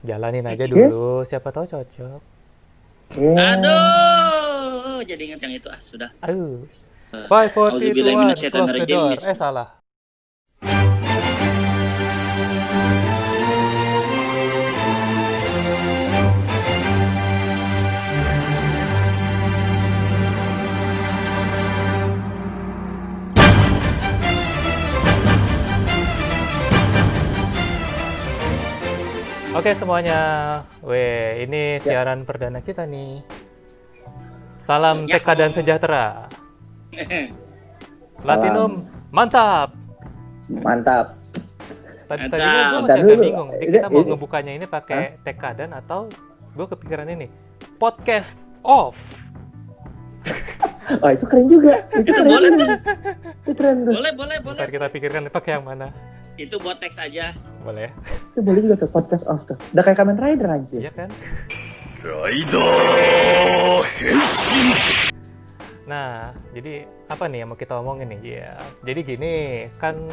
Jalanin aja dulu, siapa tahu cocok. Aduh, jadi ingat yang itu sudah. Aduh. 5, 4, 3, 2, 1, close the Auzubillahiminasyaitonirrajim. door. Salah. Oke semuanya, ini siaran perdana kita nih. Salam Ya. TK dan sejahtera. Latinum, mantap. Mantap. Tadinya gue Mantap. masih Dan agak dulu, bingung. Kita mau ngebukanya ini pakai TK dan atau gue kepikiran ini podcast off. Oh itu keren juga. Itu keren boleh juga. tuh. Itu keren tuh. Boleh. Ntar kita pikirkan pakai yang mana. Itu buat teks aja. Boleh. Itu boleh juga tuh podcast off tuh. Udah kayak Kamen Rider anjir. Iya kan? Nah, jadi apa nih yang mau kita omongin nih? Ya, jadi gini, kan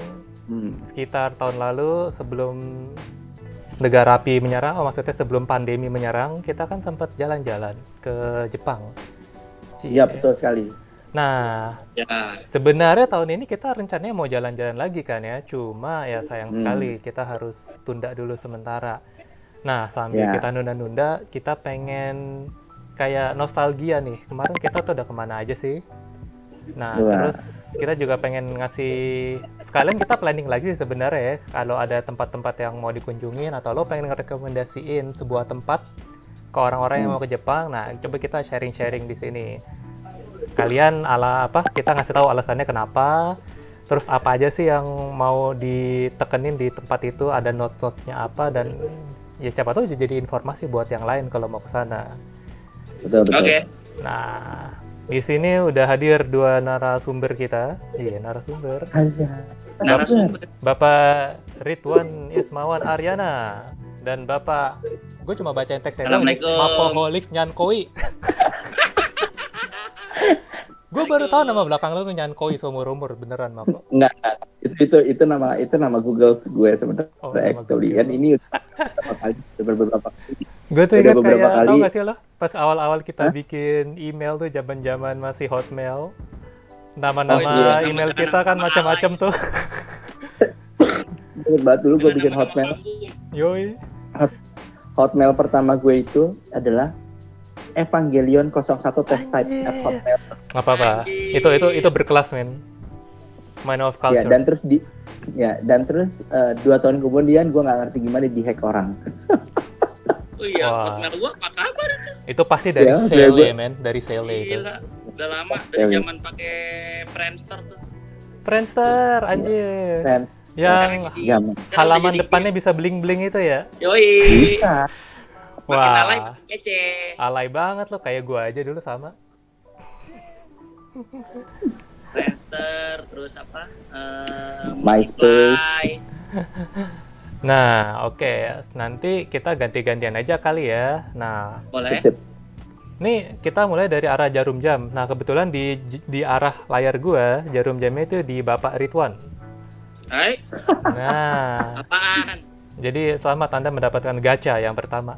sekitar tahun lalu sebelum negara api menyerang, maksudnya sebelum pandemi menyerang, kita kan sempat jalan-jalan ke Jepang. Iya betul sekali. Nah, Ya. sebenarnya tahun ini kita rencananya mau jalan-jalan lagi kan ya, cuma ya sayang sekali kita harus tunda dulu sementara. Nah, sambil kita nunda-nunda, kita pengen kayak nostalgia nih. Kemarin kita tuh udah kemana aja sih? Nah, terus kita juga pengen ngasih, sekalian kita planning lagi sebenarnya ya, kalau ada tempat-tempat yang mau dikunjungin atau lo pengen ngerekomendasiin sebuah tempat ke orang-orang yang mau ke Jepang. Nah, coba kita sharing-sharing di sini. Kalian kita ngasih tahu alasannya kenapa, terus apa aja sih yang mau ditekenin di tempat itu, ada notes-notesnya apa, dan ya siapa tahu jadi informasi buat yang lain kalau mau ke sana. Betul. Oke. Nah, di sini udah hadir dua narasumber kita. Iya, narasumber. Narasumber. Bapak Ridwan Ismawan Aryana dan Bapak, gue cuma bacain teksnya doang, Mapoholix Nyankoi. Gue baru tahu nama belakang lu tuh Nyankoi seumur-umur, beneran Mapo? Enggak. Itu nama Google gue sebenarnya. Actually, kan ini beberapa kali. Gue tuh ingat kayak, kali. tau gak sih lo? Pas awal-awal kita bikin email tuh zaman-zaman masih Hotmail. Nama-nama email kita kan macam-macam tuh. Ingat banget dulu gue bikin Hotmail. Yoi. Hotmail pertama gue itu adalah Evangelion 01 test type at Hotmail. Gak apa-apa. Itu berkelas, men. Man of culture. Dan terus 2 tahun kemudian gue nggak ngerti gimana dihack orang. Oh iya, Hotmail gua apa kabar itu? Itu pasti dari Sele, men. Dari Sele itu. Gila, udah lama dari zaman pakai Friendster tuh. Friendster, anjir. Yang halaman depannya bisa bling-bling itu ya? Yoi. Bisa. Makin alay, makin kece. Alay banget lo, kayak gua aja dulu sama. Friendster, terus apa? MySpace. Nah, oke. Nanti kita ganti-gantian aja kali ya. Nah, boleh. Nih, kita mulai dari arah jarum jam. Nah, kebetulan di arah layar gua, jarum jamnya itu di Bapak Ridwan. Hai. Nah. Apaan? Jadi selamat Anda mendapatkan gacha yang pertama.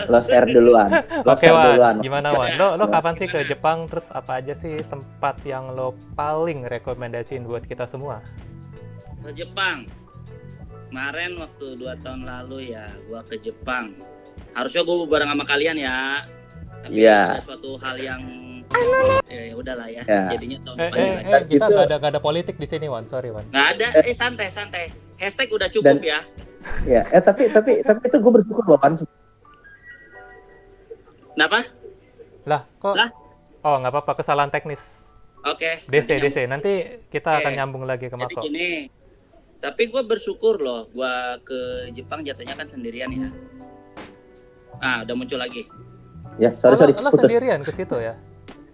Lo share duluan. Oke, Wan. Gimana, Wan? Lo kapan sih ke Jepang? Terus apa aja sih tempat yang lo paling rekomendasiin buat kita semua? Ke Jepang. Kemarin waktu 2 tahun lalu ya, gua ke Jepang. Harusnya gua bareng sama kalian ya. Tapi ada suatu hal yang ya udahlah ya. Jadinya tahun depan kita nggak ada politik di sini, Wan. Sorry, Wan. Nggak ada. Santai. Hashtag udah cukup ya. Ya, tapi itu gue bersyukur loh kan. Kenapa? Lah, kok? Oh, nggak apa-apa, kesalahan teknis. Oke. DC. Nanti kita akan nyambung lagi ke Mako. Jadi gini, tapi gue bersyukur loh, gue ke Jepang jatuhnya kan sendirian ya. Udah muncul lagi. Ya, sorry. Lo sendirian ke situ ya?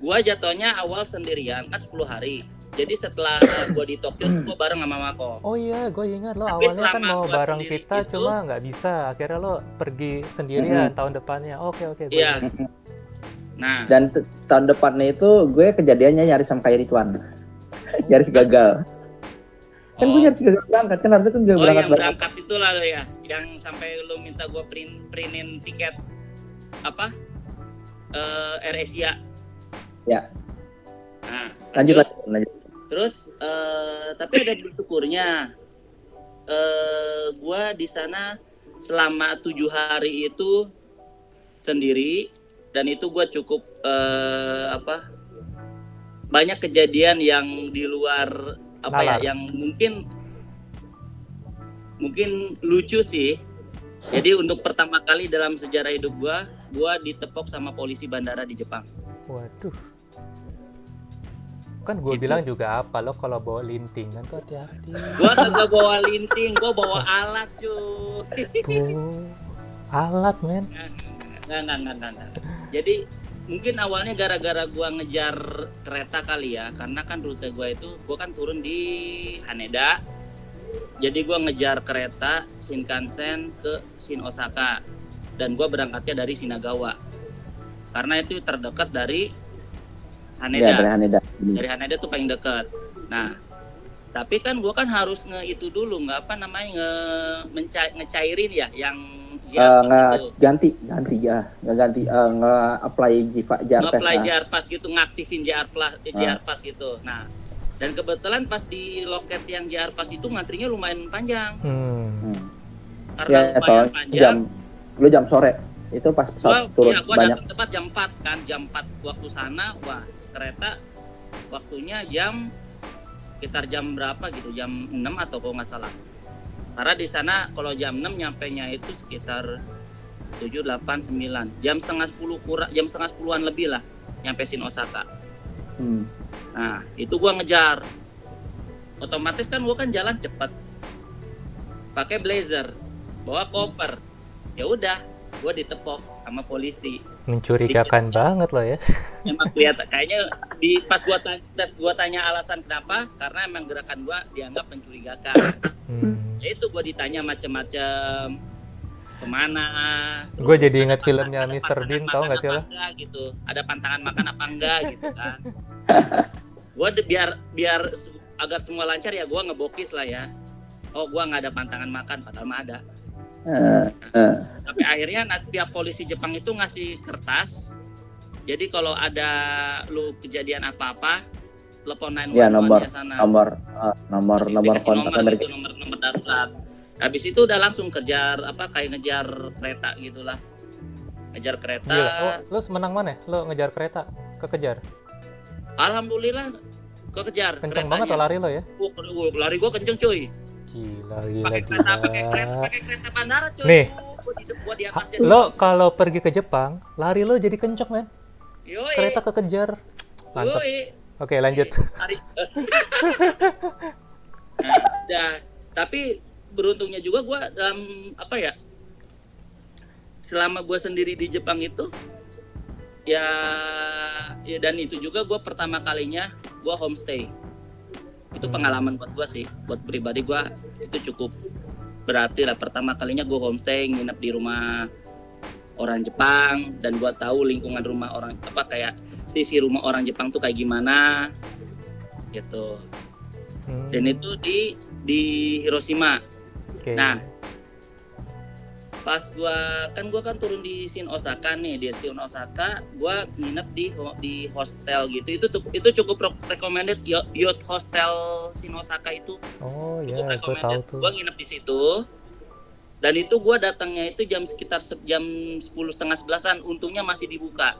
Gue jatuhnya awal sendirian, kan 10 hari. Jadi setelah gue di Tokyo, gue bareng sama Mako. Oh iya, gue ingat lo awalnya kan mau bareng kita, cuma nggak bisa. Akhirnya lo pergi sendirian tahun depannya. Oke. Iya. Nah. Dan tahun depannya itu gue kejadiannya nyaris sama kayak Ridwan. Nyaris gagal. Kan gue nyari gak berangkat, kan harusnya kan gak berangkat. Yang berangkat itulah lo ya, yang sampai lo minta gue printin tiket apa? Air Asia. Ya. Nah, lanjut. Terus tapi ada bersyukurnya. Gue di sana selama 7 hari itu sendiri, dan itu gue cukup banyak kejadian yang di luar yang mungkin lucu sih. Jadi untuk pertama kali dalam sejarah hidup gue ditepok sama polisi bandara di Jepang. Waduh. Kan gue bilang juga lo kalau bawa linting kan tuh hati-hati. Gue kagak bawa linting, gue bawa alat cuy. Tuh, alat men. Nggak. Jadi mungkin awalnya gara-gara gue ngejar kereta kali ya, karena kan rute gue kan turun di Haneda. Jadi gue ngejar kereta Shinkansen ke Shin Osaka, dan gue berangkatnya dari Shinagawa karena itu terdekat dari Haneda. Ya, dari Haneda tuh paling dekat. Nah, tapi kan gue kan harus ngecairin ya yang ganti nge-apply JR Pass gitu, ngaktifin JR Pass gitu. Nah, dan kebetulan pas di loket yang JR Pass itu ngantrinya lumayan panjang. Karena lumayan panjang. Lu jam sore itu pas pesawat turun gua banyak. Datang tepat jam 4 kan, jam 4 waktu sana. Wah, kereta waktunya sekitar jam berapa gitu, jam 6 atau kalau nggak salah. Karena di sana kalau jam 6 nyampenya itu sekitar 7, 8, 9. Jam setengah 10-an lebih lah nyampe Shin Osaka. Nah, itu gua ngejar. Otomatis kan gua kan jalan cepat. Pakai blazer, bawa koper. Ya udah, gua ditepok sama polisi. Mencurigakan banget lo ya. Emang kelihatan kayaknya pas gua tanya alasan kenapa, karena emang gerakan gua dianggap mencurigakan. Ya itu gua ditanya macam-macam, kemana. Gue jadi ingat filmnya Mr. Bean, tau nggak sih lo? Gitu. Ada pantangan makan apa enggak gitu kan. Gua biar agar semua lancar ya, gua ngebokis lah ya. Oh, gua nggak ada pantangan makan, padahal mah ada. Tapi akhirnya pihak polisi Jepang itu ngasih kertas. Jadi kalau ada lu kejadian apa-apa, telepon 911 ya, nomor kontak itu nomor darurat. Habis itu udah langsung kayak ngejar kereta gitulah. Ngejar kereta. Gila. Lu menang mana? Lu ngejar kereta, kekejar. Alhamdulillah kekejar. Kenceng banget lo lari lo ya? Lari gua kenceng cuy. Gila. Pakai kereta bandara cuy. Nih. Gua di atasnya. Lo kalau pergi ke Jepang, lari lo jadi kenceng men. Yoi. Kereta kekejar. Mantap. Yoi. Oke, lanjut. Nah, tapi beruntungnya juga gue dalam selama gue sendiri di Jepang itu ya dan itu juga gue pertama kalinya gue homestay. Itu pengalaman buat gue sih, buat pribadi gue itu cukup berarti lah. Pertama kalinya gue homestay, nginep di rumah orang Jepang, dan gue tahu lingkungan rumah orang kayak sisi rumah orang Jepang tuh kayak gimana gitu. Dan itu di Hiroshima. Okay. Nah, pas gue kan turun di Shin Osaka nih, di Shin Osaka gue nginep di hostel gitu. Itu cukup recommended, yacht hostel Shin Osaka itu. Oh iya, gue tahu tuh. Gue nginep di situ. Dan itu gue datangnya itu sekitar jam 10:30-11an, untungnya masih dibuka.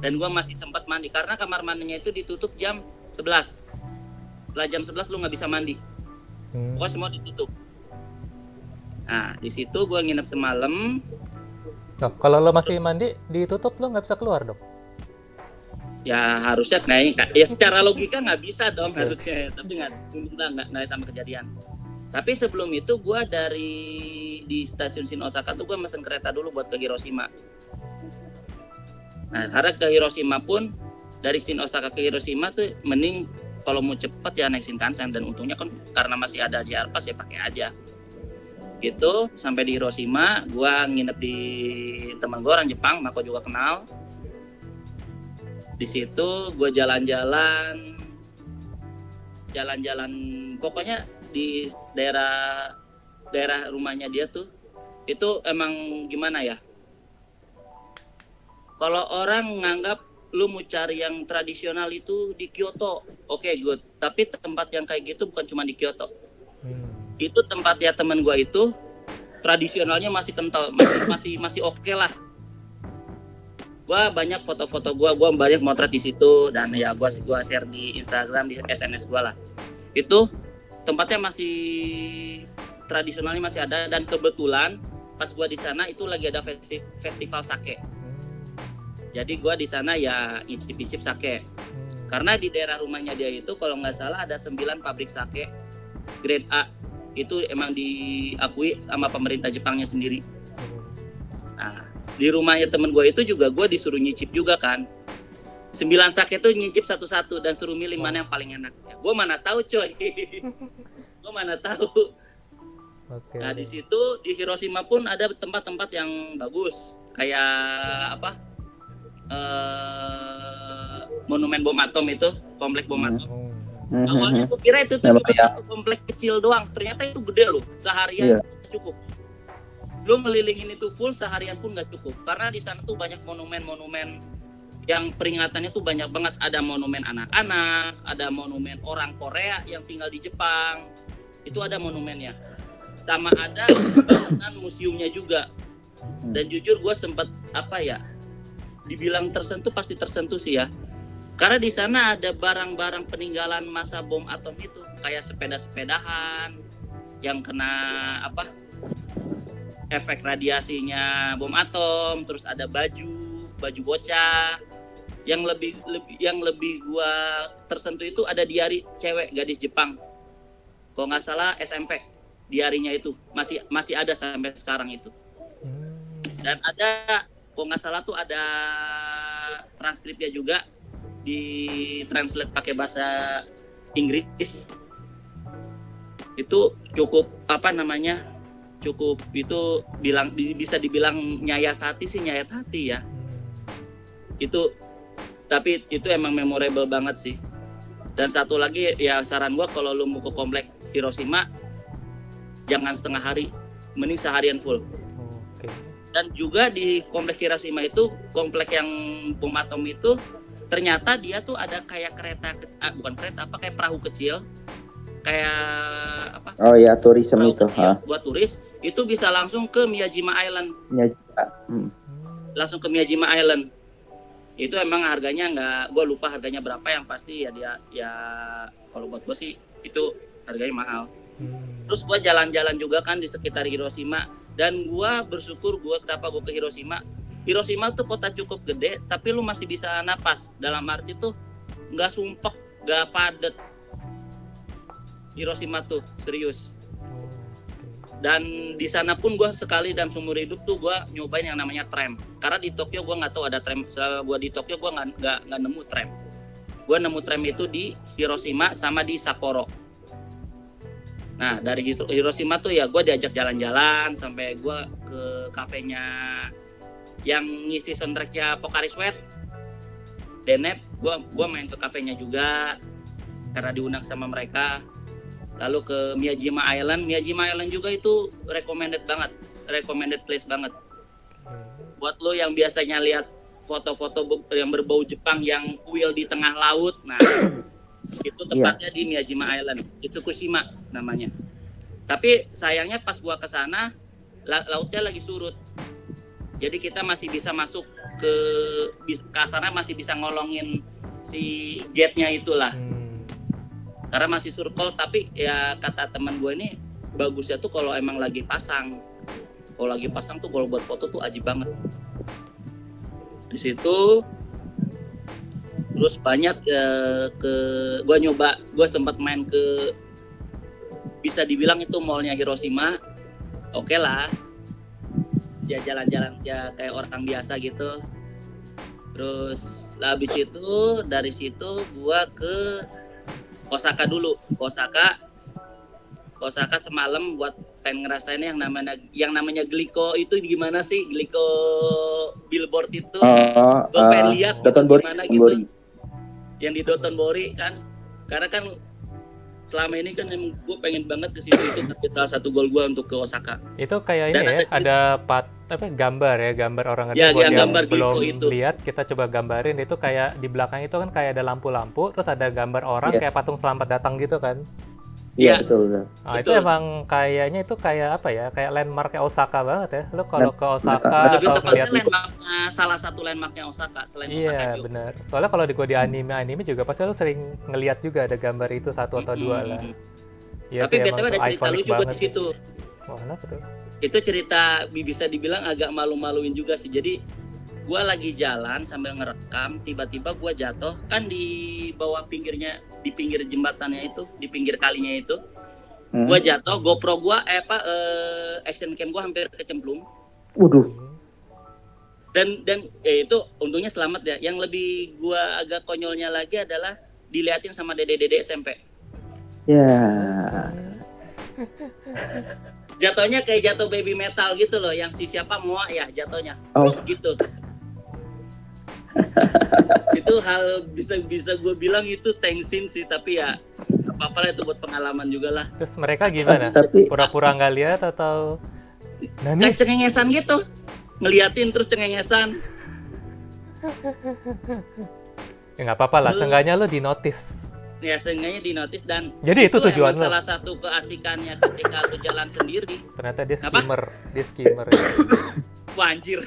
Dan gue masih sempat mandi, karena kamar mandinya itu ditutup jam 11. Setelah jam 11 lu nggak bisa mandi. Pokoknya semua ditutup. Nah, di situ gue nginep semalam. Nah, kalau lo masih mandi, ditutup, lo nggak bisa keluar dong? Ya harusnya kayaknya, ya secara logika nggak bisa dong harusnya. Tapi nggak sama kejadian. Tapi sebelum itu gue di stasiun Shin Osaka tuh gue mesen kereta dulu buat ke Hiroshima. Nah, karena ke Hiroshima pun dari Shin Osaka ke Hiroshima tuh mending kalau mau cepet ya naik Shinkansen, dan untungnya kan karena masih ada JR Pass ya pakai aja. Gitu, sampai di Hiroshima gue nginep di teman gue orang Jepang, Mako juga kenal. Di situ gue jalan-jalan, pokoknya di daerah rumahnya dia tuh itu emang gimana ya? Kalau orang nganggap lu mau cari yang tradisional itu di Kyoto, oke, good. Tapi tempat yang kayak gitu bukan cuma di Kyoto. Itu tempatnya teman gua itu tradisionalnya masih kental, masih oke lah. Gua banyak foto-foto gua banyak motret di situ dan ya gua share di Instagram, di SNS gua lah. Itu tempatnya masih tradisionalnya masih ada dan kebetulan pas gua di sana itu lagi ada festival sake. Jadi gua di sana ya icip-icip sake. Karena di daerah rumahnya dia itu kalau nggak salah ada 9 pabrik sake grade A. Itu emang diakui sama pemerintah Jepangnya sendiri. Nah, di rumahnya temen gue itu juga gue disuruh nyicip juga kan. 9 sake itu nyicip satu-satu dan suruh milih mana yang paling enak. Ya, gue mana tahu coy. Gue mana tahu. Okay. Nah di situ di Hiroshima pun ada tempat-tempat yang bagus. Kayak apa? Monumen bom atom itu, komplek bom atom. Awalnya gue kira itu tuh cuma satu komplek kecil doang, ternyata itu gede loh, seharian cukup. Lu ngelilingin itu full seharian pun nggak cukup, karena di sana tuh banyak monumen-monumen yang peringatannya tuh banyak banget. Ada monumen anak-anak, ada monumen orang Korea yang tinggal di Jepang, itu ada monumennya, sama ada bangunan museumnya juga. Dan jujur gue sempet dibilang tersentuh, pasti tersentuh sih ya. Karena di sana ada barang-barang peninggalan masa bom atom itu, kayak sepeda-sepedahan yang kena efek radiasinya bom atom, terus ada baju bocah. Yang lebih gua tersentuh itu ada diari cewek gadis Jepang. Kalau nggak salah SMP, diarinya itu masih ada sampai sekarang itu. Dan ada, kalau nggak salah tuh ada transkripnya juga, di translate pakai bahasa Inggris. Itu cukup cukup itu bisa dibilang nyayat hati ya. Itu tapi itu emang memorable banget sih. Dan satu lagi ya, saran gua kalau lu mau ke komplek Hiroshima jangan setengah hari, mending seharian full. Okay. Dan juga di komplek Hiroshima itu, komplek yang bom atom itu, ternyata dia tuh ada kayak kayak perahu kecil, kayak Oh ya, tourism itu. Buat turis itu bisa langsung ke Miyajima Island. Langsung ke Miyajima Island. Itu emang harganya gue lupa harganya berapa, yang pasti ya kalau buat gue sih itu harganya mahal. Terus gue jalan-jalan juga kan di sekitar Hiroshima, dan gue bersyukur kenapa gue ke Hiroshima. Hiroshima tuh kota cukup gede, tapi lu masih bisa napas. Dalam arti tuh nggak sumpek, nggak padet. Hiroshima tuh serius. Dan di sana pun gue sekali dalam seumur hidup tuh gue nyobain yang namanya tram. Karena di Tokyo gue nggak tahu ada tram. Setelah gue di Tokyo gue nggak nemu tram. Gue nemu tram itu di Hiroshima sama di Sapporo. Nah dari Hiroshima tuh ya gue diajak jalan-jalan sampai gue ke kafenya yang ngisi soundtracknya Pocari Sweat, Denep. Gue main ke kafenya juga karena diundang sama mereka. Lalu ke Miyajima Island juga itu recommended place banget. Buat lo yang biasanya lihat foto-foto yang berbau Jepang yang kuil di tengah laut, nah itu tepatnya di Miyajima Island, Itsukushima namanya. Tapi sayangnya pas gua kesana lautnya lagi surut. Jadi kita masih bisa masuk ke sana, masih bisa ngolongin si gate-nya itulah. Karena masih surkol, tapi ya kata teman gue ini bagusnya tuh kalau emang lagi pasang. Kalau lagi pasang tuh kalau buat foto tuh ajib banget. Di situ terus banyak gue sempat main ke, bisa dibilang itu mallnya Hiroshima. Oke lah. Ya jalan-jalan ya kayak orang biasa gitu. Terus habis itu dari situ gue ke Osaka dulu. Osaka semalam buat pengen ngerasain yang namanya Glico itu gimana sih? Glico billboard itu. Gue pengen lihat gimana gitu. Yang di Dotonbori kan. Karena kan selama ini kan emang gue pengen banget ke situ, itu target salah satu goal gue untuk ke Osaka. Itu kayak Dan ini ya, ada gambar orang Ya, buat yang yang gambar belum Giko itu. lihat, kita coba gambarin. Itu kayak di belakang itu kan kayak ada lampu-lampu, terus ada gambar orang Iya. kayak patung selamat datang gitu kan. Iya, Iya. betul. Nah, itu Betul. emang kayaknya itu kayak apa ya? Kayak landmark kayak Osaka banget ya. Lo kalau ke Osaka Lebih atau tepatnya ngeliat landmarknya, salah satu landmarknya Osaka selain Osaka iya, juga. benar. Soalnya kalau di gua di anime juga pasti lo sering ngeliat juga ada gambar itu satu atau dua lah. Iya Tapi sih, emang BTW tuh ada cerita ikonik lucu gue banget di sih. situ. Wah, kenapa tuh? Itu cerita bisa dibilang agak malu-maluin juga sih. Jadi gue lagi jalan sambil ngerekam, tiba-tiba gue jatuh kan di bawah pinggirnya, di pinggir jembatannya itu, di pinggir kalinya itu. Gue jatuh, GoPro gue action cam gue hampir kecemplung. Waduh. Dan itu untungnya selamat ya. Yang lebih gue agak konyolnya lagi adalah diliatin sama dede-dede SMP. Ya. Jatuhnya kayak jatuh baby metal gitu loh, yang si siapa Moa ya jatuhnya. Oh. Gitu. Itu hal bisa gue bilang itu tensin sih, tapi ya nggak apa-apa lah, itu buat pengalaman juga lah. Terus mereka gimana? Tapi- Pura-pura nggak lihat atau Nani? Kayak cengengesan gitu, ngeliatin terus cengengesan. Ya nggak apa-apa lah, Terus- seenggaknya lo di notice. Ya seenggaknya di notice, dan Jadi itu tujuan emang lo. salah satu keasikannya ketika lu jalan sendiri. Ternyata dia Apa? skimmer. Wah anjir.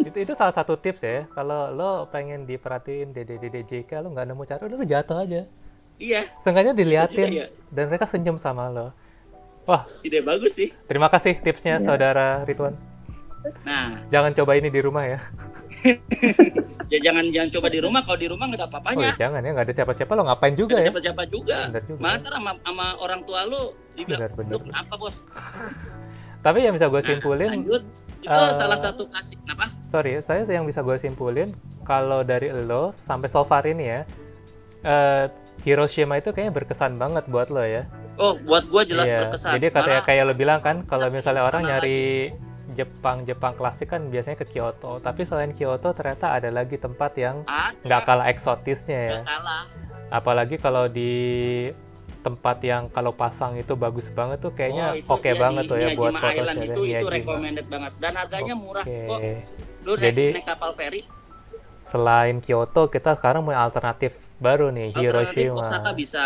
Itu salah satu tips ya. Kalau lo pengen diperhatiin dede JK, lo nggak nemu cara, udah lo jatuh aja. Iya, Seenggaknya diliatin juga ya. dan mereka senyum sama lo. Wah, ide bagus sih. terima kasih tipsnya Iya. saudara Ridwan. Nah, Jangan coba ini di rumah ya. ya jangan coba di rumah, kalau di rumah nggak ada Oh apa-apanya. jangan ya, nggak ada siapa-siapa, lo ngapain juga Nggak ada ya. siapa-siapa juga. Bener juga. Malah ntar sama orang tua lu dibilang, Bener. lu kenapa bos? Tapi yang bisa gue simpulin, Lanjut. Itu salah satu kasih. Kenapa? sorry, saya yang bisa gue simpulin, kalau dari lo sampai so far ini ya, Hiroshima itu kayaknya berkesan banget buat lo ya. Oh, buat gua jelas Iya, berkesan. jadi katanya Malah kayak lo bilang kan, kalau sana- misalnya orang sana nyari Jepang klasik kan biasanya ke Kyoto. Tapi selain Kyoto ternyata ada lagi tempat yang ada, nggak kalah eksotisnya ya. nggak kalah. Apalagi kalau di tempat yang kalau pasang itu bagus banget tuh kayaknya itu oke ya banget di tuh ya buat Miyajima foto Island shot ya, itu Miyajima. recommended banget, dan harganya murah Oke. kok. Lu Jadi- naik kapal feri. Selain Kyoto kita sekarang punya alternatif baru nih, Alternatif Hiroshima. Osaka bisa.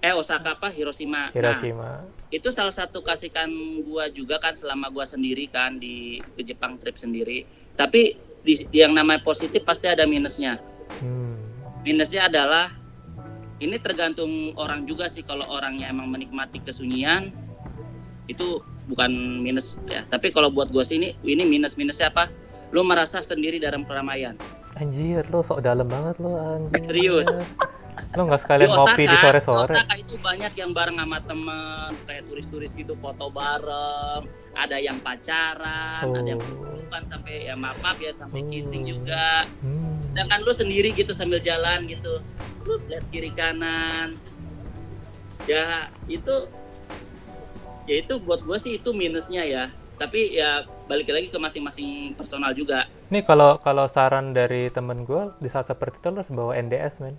Osaka apa? Hiroshima. Nah, Hiroshima. itu salah satu kasihkan gua juga kan selama gua sendiri kan ke Jepang trip sendiri. Tapi yang namanya positif pasti ada minusnya. Minusnya adalah ini tergantung orang juga sih. Kalau orangnya emang menikmati kesunyian itu bukan minus ya. Tapi kalau buat gua sih ini minusnya apa? Lu merasa sendiri dalam keramaian. Anjir, lo sok dalam banget lo anjir. Serius. Lo nggak sekalian ngopi di sore-sore? Osaka itu banyak yang bareng sama temen, kayak turis-turis gitu, foto bareng, ada yang pacaran, ada yang pelukan sampai ya maaf ya sampai kissing juga. Sedangkan lu sendiri gitu sambil jalan gitu, lu lihat kiri kanan. Ya itu buat gue sih itu minusnya ya. Tapi ya balik lagi ke masing-masing personal juga. Nih kalau saran dari temen gue di saat seperti itu lo harus bawa NDS men.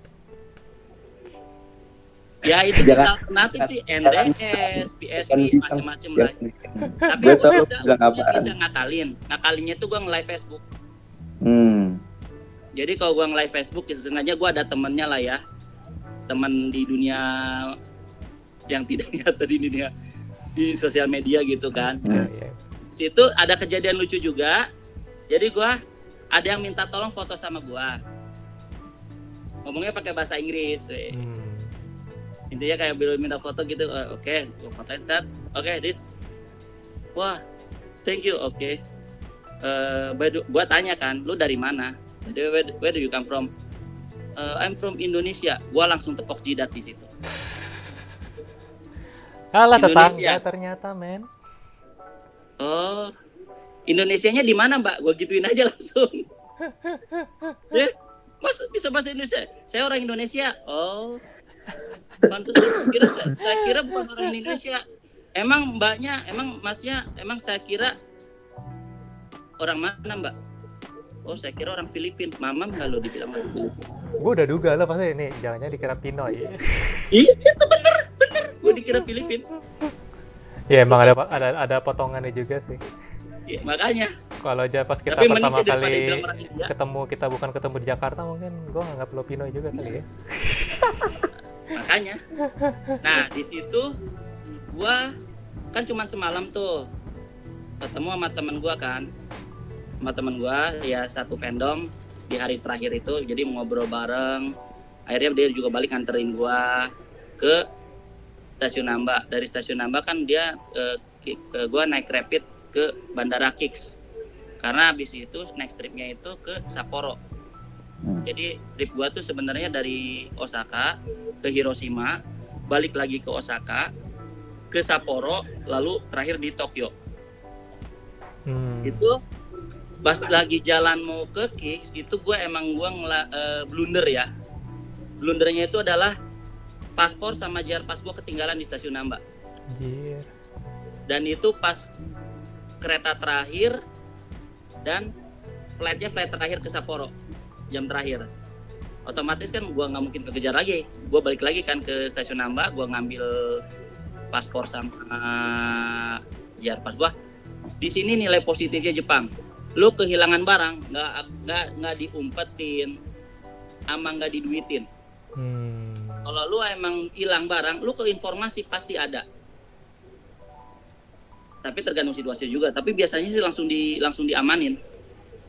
Ya itu bisa alternatif sih, NDS, PSP, macem-macem lah. Tapi Gue gue tahu bisa ngakalin. Ngakalinnya tuh gue nge-live Facebook. Jadi kalau gue nge-live Facebook, sengaja gue ada temennya lah ya. Temen di dunia yang tidak nyata di dunia di sosial media gitu kan. Situ ada kejadian lucu juga. Jadi gue ada yang minta tolong foto sama gue. Ngomongnya pakai bahasa Inggris. Intinya kayak bilang minta foto gitu. Oke, gue fotoin chat. Oke, this. Wah, thank you. Oke. Gue tanya kan, lu dari mana? Where do you come from? I'm from Indonesia. Gue langsung tepok jidat di situ. Alah Indonesia. tetangga ternyata men. Oh, Indonesianya di mana Mbak? Gue gituin aja langsung. Ya, Mas bisa bahasa Indonesia? Saya orang Indonesia. Oh, pantas saya kira bukan orang Indonesia. Emang Mbaknya, emang Masnya, emang saya kira orang mana Mbak? Oh, saya kira orang Filipina. Mamam kalau dibilang orang Filipina. Gue udah duga lo pasti ini jangan-jangan dikira Pinoy. Iya, itu bener kira Filipin. Ya emang ada potongannya juga sih. Ya, makanya. Kalau aja pas kita Tapi pertama mending sih daripada kali bilang orang India. kita bukan ketemu di Jakarta, mungkin gue nganggap lo Pinoy juga kali ya. Makanya. Nah di situ gue kan cuma semalam tuh ketemu sama temen gue kan, sama temen gue ya satu fandom di hari terakhir itu, jadi ngobrol bareng. Akhirnya dia juga balik nganterin gue ke stasiun Namba. Dari stasiun Namba kan dia gue naik rapid ke Bandara Kix, karena habis itu next tripnya itu ke Sapporo. Jadi trip gua tuh sebenarnya dari Osaka ke Hiroshima, balik lagi ke Osaka, ke Sapporo, lalu terakhir di Tokyo. Itu pas lagi jalan mau ke Kix, itu gua blunder ya. Blundernya itu adalah paspor sama jar pas gua ketinggalan di stasiun Namba. Dan itu pas kereta terakhir dan flight terakhir ke Sapporo, jam terakhir. Otomatis kan gue nggak mungkin kekejar lagi, gue balik lagi kan ke stasiun Namba, gue ngambil paspor sama jar pas gue. Di sini nilai positifnya Jepang, lu kehilangan barang nggak diumpetin, ama nggak diduitin. Kalau lu emang hilang barang, lu ke informasi pasti ada. Tapi tergantung situasi juga. Tapi biasanya sih langsung diamanin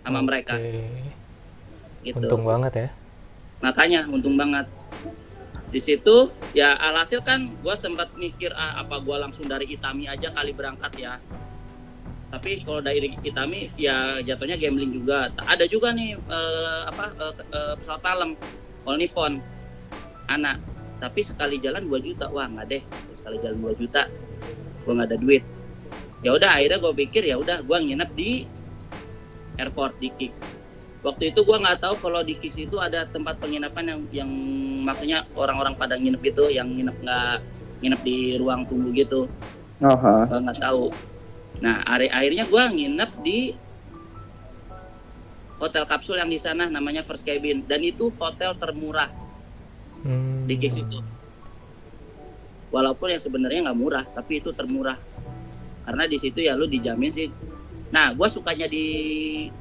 sama mereka. Gitu. Untung banget ya. Makanya untung banget. Di situ ya alhasil kan gue sempat mikir apa gue langsung dari Itami aja kali berangkat ya. Tapi kalau dari Itami ya jatuhnya gambling juga. Ada juga nih pesawat malam All Nippon anak. Tapi sekali jalan 2 juta. Wah nggak deh. Sekali jalan 2 juta. Gue nggak ada duit. Ya udah akhirnya gue pikir ya udah gue nginep di airport di Kix. Waktu itu gue nggak tahu kalau di Kix itu ada tempat penginapan yang maksudnya orang-orang pada nginep itu, yang nginep di ruang tunggu gitu. Gue nggak tahu. Nah akhirnya gue nginep di hotel kapsul yang di sana namanya First Cabin, dan itu hotel termurah di Kix itu. Walaupun yang sebenarnya nggak murah, tapi itu termurah. Karena di situ ya lu dijamin sih. Nah, gua sukanya di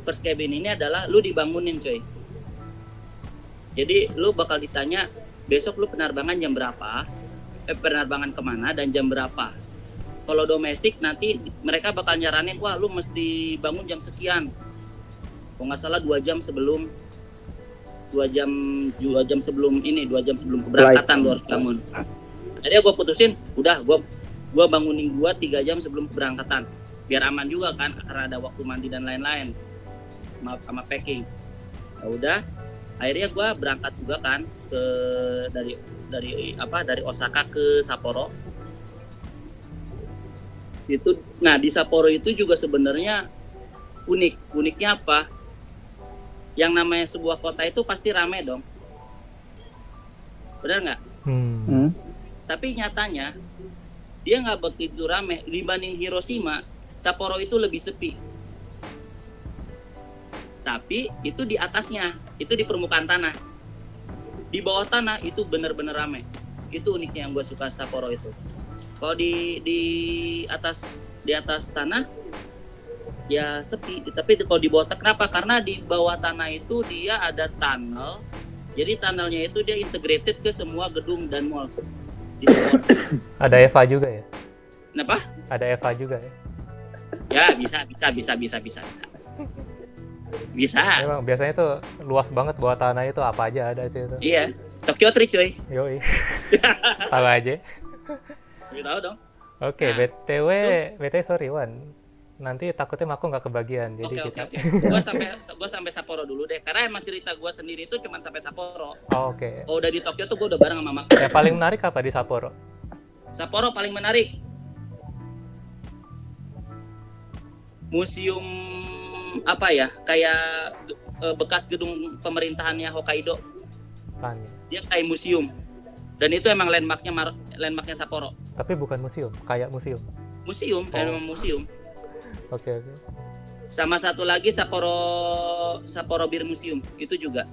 First Cabin ini adalah lu dibangunin, coy. Jadi lu bakal ditanya besok lu penerbangan jam berapa, penerbangan kemana dan jam berapa. Kalau domestik nanti mereka bakal nyaranin, wah lu mesti bangun jam sekian. Kalau nggak salah 2 jam sebelum 2 jam sebelum keberangkatan lu harus bangun. Jadi gua putusin, udah gua bangunin 3 jam sebelum keberangkatan biar aman juga kan, karena ada waktu mandi dan lain-lain sama packing. Ya udah akhirnya gua berangkat juga kan ke dari Osaka ke Sapporo itu. Nah di Sapporo itu juga sebenarnya uniknya apa, yang namanya sebuah kota itu pasti ramai dong, benar nggak? Tapi nyatanya dia nggak begitu rame dibanding Hiroshima. Sapporo itu lebih sepi. Tapi itu di atasnya, itu di permukaan tanah. Di bawah tanah itu benar-benar rame. Itu uniknya yang gue suka Sapporo itu. Kalau di atas tanah ya sepi. Tapi kalau di bawah tanah, kenapa? Karena di bawah tanah itu dia ada tunnel. Jadi tunnelnya itu dia integrated ke semua gedung dan mall. Ada Eva juga ya? Kenapa? Ada Eva juga ya? Ya bisa. Bisa. Emang biasanya tuh luas banget bawah tanah itu, apa aja ada sih itu. Iya, Tokyo Tree cuy. Yoi. Tahu aja. Tahu dong. Oke, nah, BTW sorry Wan. Nanti takutnya aku nggak kebagian, jadi Oke. kita. Gua sampai Sapporo dulu deh, karena emang cerita gua sendiri itu cuma sampai Sapporo. Oke. Oh, udah di Tokyo tuh gua udah bareng sama Mak. Yang paling menarik apa di Sapporo? Sapporo paling menarik museum apa ya, kayak bekas gedung pemerintahannya Hokkaido. Dia kayak museum, dan itu emang landmarknya Sapporo. Tapi bukan museum, kayak museum. Emang museum. Oke. Sama satu lagi Sapporo Beer Museum itu juga.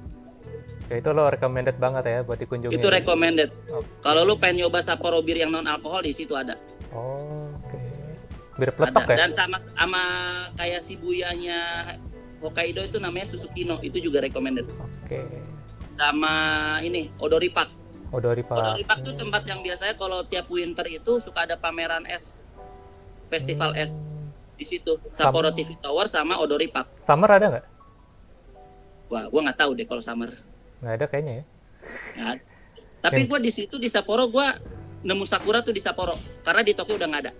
Oke, itu lo recommended banget ya buat dikunjungi. Itu recommended. Oke. Kalau lu pengen nyoba Sapporo bir yang non alkohol, di situ ada. Oke. Bir peletok ya? Dan sama kayak Shibuyanya Hokkaido itu namanya Susukino, itu juga recommended. Oke. Sama ini Odori Park. Odori Park tuh tempat yang biasanya kalau tiap winter itu suka ada pameran es, festival es di situ. Sapporo TV Tower sama Odori Park. Summer ada nggak? Wah, gua nggak tahu deh kalau summer. Nggak ada kayaknya ya. Nggak ada. Tapi gua di situ di Sapporo gua nemu sakura tuh di Sapporo, karena di Tokyo udah nggak ada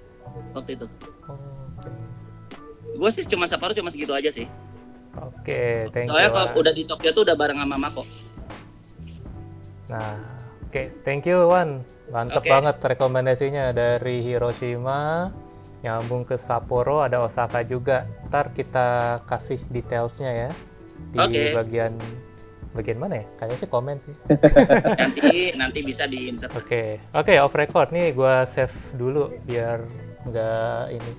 waktu itu. Oke. Gua sih cuma Sapporo cuma segitu aja sih. Oke, thank you. Soalnya kalau udah di Tokyo tuh udah bareng sama Mako. Nah, oke, thank you Wan. Mantap banget rekomendasinya dari Hiroshima, nyambung ke Sapporo, ada Osaka juga. Ntar kita kasih detailsnya ya di bagian mana ya? Kayaknya sih komen sih. nanti bisa di insert. Oke, off record nih gua save dulu biar nggak ini.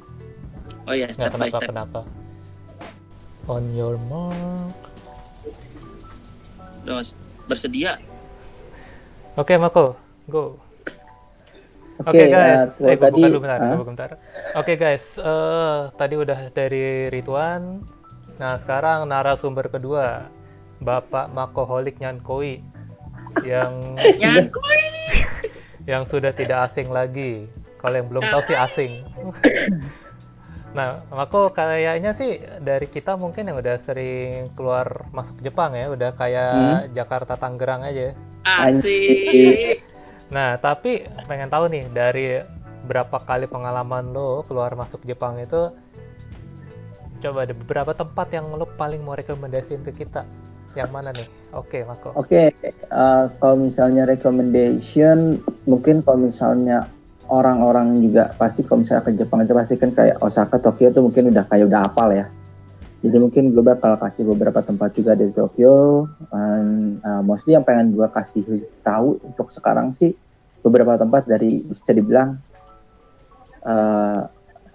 Oh iya, step by step. Kenapa? On your mark. Terus bersedia. Oke, Mako, go. Oke, guys, buka dulu bentar. Oke guys, tadi udah dari Ridwan. Nah sekarang narasumber kedua, Bapak Makoholik Nyankoi yang yang sudah tidak asing lagi. Kalau yang belum tahu sih asing. Nah, Mako kayaknya sih dari kita mungkin yang udah sering keluar masuk Jepang ya, udah kayak Jakarta Tangerang aja. Asik. Nah, tapi pengen tahu nih dari berapa kali pengalaman lo keluar masuk Jepang itu, coba ada beberapa tempat yang lo paling mau rekomendasiin ke kita. Yang mana nih? Oke, Mako. Oke, kalau misalnya recommendation, mungkin kalau misalnya orang-orang juga pasti kalau misalnya ke Jepang itu pasti kan kayak Osaka, Tokyo tuh mungkin udah hafal ya. Jadi mungkin gue bakal kasih beberapa tempat juga dari Tokyo. Mostly yang pengen gue kasih tahu untuk sekarang sih beberapa tempat dari bisa dibilang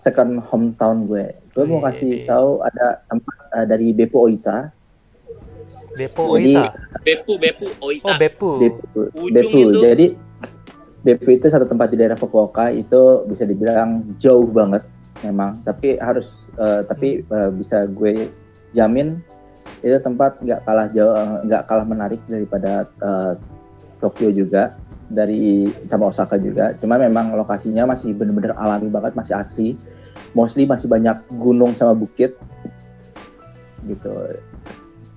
second hometown gue. Gue mau kasih tahu ada tempat dari Beppu Oita. Beppu Oita. Beppu Oita. Oh, Beppu. Beppu. Jadi Beppu itu satu tempat di daerah Fukuoka, itu bisa dibilang jauh banget memang, tapi bisa gue jamin itu tempat nggak kalah menarik daripada Tokyo juga, sama Osaka juga. Cuma memang lokasinya masih bener-bener alami banget, masih asri, mostly masih banyak gunung sama bukit gitu,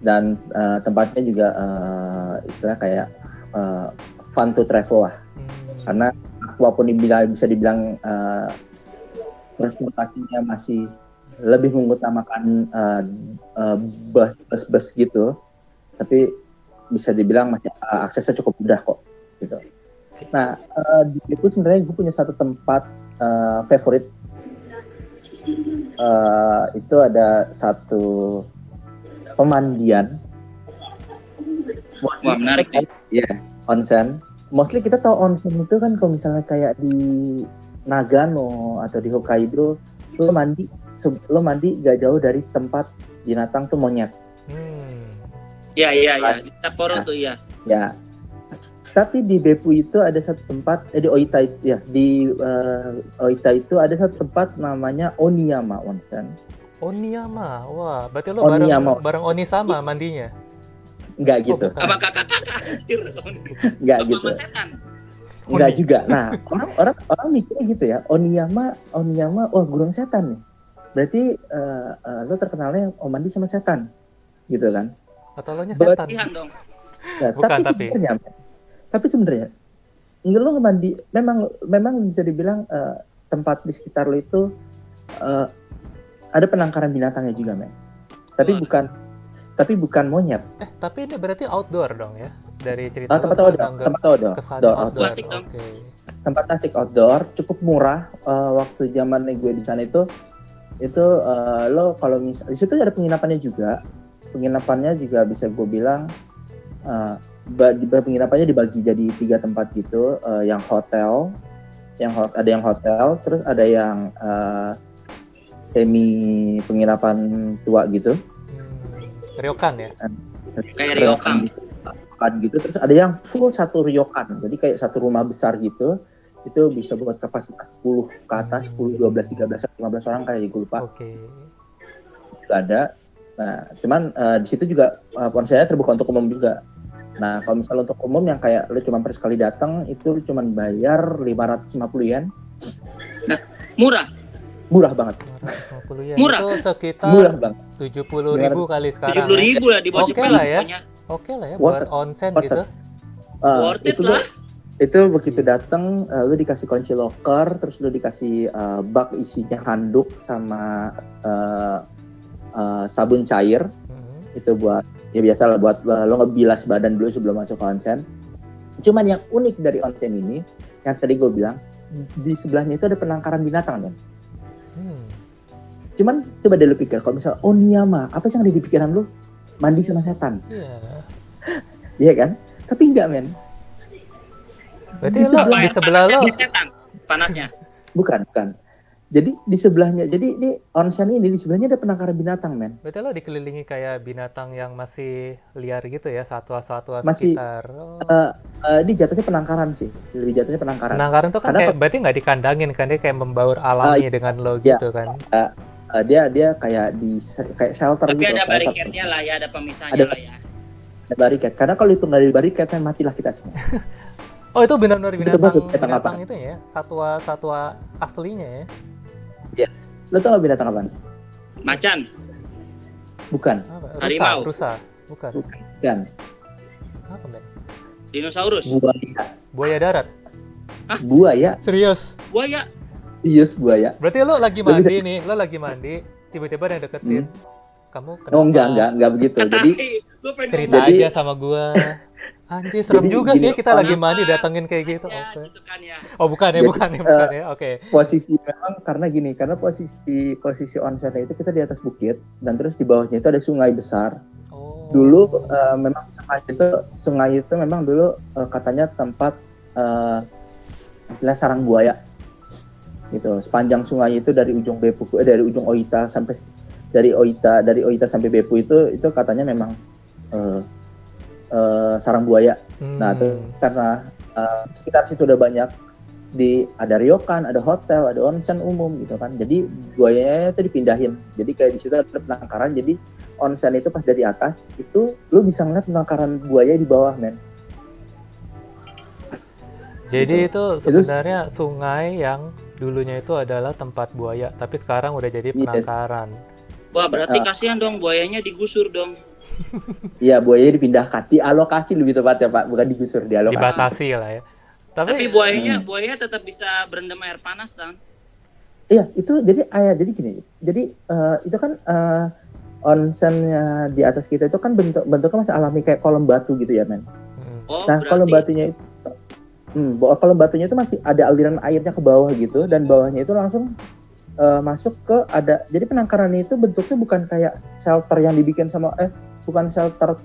dan tempatnya juga istilah kayak fun to travel lah. Karena walaupun bisa dibilang transportasinya masih lebih mengutamakan bus gitu, tapi bisa dibilang masih aksesnya cukup mudah kok gitu. Nah, di Beppu sebenarnya gue punya satu tempat favorit. Itu ada satu pemandian. Wah, menarik nih. Iya, onsen. Mostly kita tahu onsen itu kan kalau misalnya kayak di Nagano atau di Hokkaido, lo mandi gak jauh dari tempat binatang tuh monyet. Ya. Di Sapporo tuh ya. Ya. Tapi di Beppu itu ada satu tempat, di Oita ya, di Oita itu ada satu tempat namanya Oniyama Onsen. Oniyama, wah, berarti lo bareng Oni sama mandinya? Enggak gitu. Apa kakak anjir? Enggak gitu. Sama setan. Enggak juga. Nah, orang mikirnya gitu ya. Oniyama, wah gunung setan nih. Berarti lo terkenalnya mandi sama setan. Gitu kan? Atau lo nya setan? Dong. Nah, tapi sebenarnya lo mandi memang bisa dibilang tempat di sekitar lo itu ada penangkaran binatangnya juga, men. Tapi bukan monyet. Tapi ini berarti outdoor dong ya? Dari cerita tempat outdoor. Asik dong. Tempat asik outdoor, cukup murah. Waktu zaman gue di sana itu lo kalau misalnya di situ ada penginapannya juga. Penginapannya juga bisa gue bilang penginapannya dibagi jadi 3 tempat gitu. Yang hotel, ada yang hotel, terus ada yang semi penginapan tua gitu. Ryokan ya? Kayak ryokan. ryokan gitu, terus ada yang full satu ryokan, jadi kayak satu rumah besar gitu, itu bisa buat kapasitas 10 ke atas, 10, 12, 13, 15 orang kayak gue lupa. Oke. Juga ada. Nah, cuman di situ juga ponselnya terbuka untuk umum juga. Nah, kalau misalnya untuk umum yang kayak lu cuma per sekali datang itu lu cuma bayar 550 yen. Nah, murah. Murah banget. 550 yen. Murah. Itu sekitar Murah banget. 70.000 kali sekarang. 70.000 lah di bawah Oke Jepang lah ya. pokoknya. Oke lah ya Worth buat it. onsen Worth gitu. it. Worth it lah. Itu begitu datang lu dikasih kunci locker, terus lu dikasih bak isinya handuk sama sabun cair. Itu buat ya biasa lah buat lo ngebilas badan dulu sebelum masuk ke onsen. Cuman yang unik dari onsen ini, yang tadi gue bilang, di sebelahnya itu ada penangkaran binatang kan. Cuman coba deh lu pikir, kalau misal Oniyama, apa sih yang ada di pikiran lu? Mandi sama setan. Iya. Iya kan? Tapi enggak men. Berarti lo di sebelah lo setan panasnya. Bukan. Jadi di sebelahnya, jadi di onsen ini di sebelahnya ada penangkaran binatang men. berarti lo dikelilingi kayak binatang yang masih liar gitu ya, satwa-satwa Masih, sekitar. Di jatuhnya penangkaran sih, lebih jatuhnya penangkaran. Penangkaran tuh kan Karena kayak berarti nggak dikandangin kan, dia kayak membaur alami dengan lo ya. gitu kan. Dia kayak di kayak shelter Tapi gitu. ada Kayak bariketnya lah ya, ada pemisahnya lah ya. Ada bariket. Karena kalau itu nggak ada bariket, matilah kita semua. Oh itu benar-benar Itu bagus, binatang binatang apa? itu ya, satwa aslinya ya. Yes. Lo tau nggak binatang apaan? Macan. Bukan. Apa? Harimau. Rusa, bukan. Bukan. Apa men? Dinosaurus. Buaya. Buaya darat. Buaya. Serius? Buaya. Yes, buaya. Berarti lo lagi mandi nih, lo lagi mandi, tiba-tiba ada yang deketin. Kamu kenapa? Oh enggak begitu. Jadi Gue pengen cerita Jadi- aja sama gua. Anjir, serem Jadi juga gini, sih kita lagi kenapa? mandi datengin kayak gitu. ya, Oke. gitu kan ya. Oh bukan ya, Jadi, bukan ya. Oke. posisi memang karena gini, karena posisi onsennya itu kita di atas bukit dan terus di bawahnya itu ada sungai besar. Oh. Dulu memang sungai itu memang dulu katanya tempat istilah sarang buaya. Gitu. Sepanjang sungai itu dari ujung Beppu dari ujung Oita sampai dari Oita sampai Beppu itu katanya memang sarang buaya. Nah, itu karena sekitar situ udah banyak ada ryokan, ada hotel, ada onsen umum gitu kan. Jadi buayanya itu dipindahin. Jadi kayak di situ ada penangkaran. Jadi onsen itu pas dari atas itu lu bisa ngeliat penangkaran buaya di bawah, men. Jadi Gitu. itu sebenarnya sungai yang dulunya itu adalah tempat buaya, tapi sekarang udah jadi penangkaran. Wah, berarti kasihan dong buayanya digusur dong. Iya, buayanya dipindahkan, dialokasi lebih tepat ya Pak, bukan digusur, dialokasi. Dibatasi lah ya. Tapi buayanya tetap bisa berendam air panas kan? Iya, itu jadi gini. Jadi itu kan onsennya di atas kita itu kan bentuknya masih alami kayak kolom batu gitu ya, men. Oh, Nah, berarti kolom batunya itu masih ada aliran airnya ke bawah gitu, dan bawahnya itu langsung masuk ke jadi penangkaran itu bentuknya bukan kayak shelter yang dibikin sama bukan shelter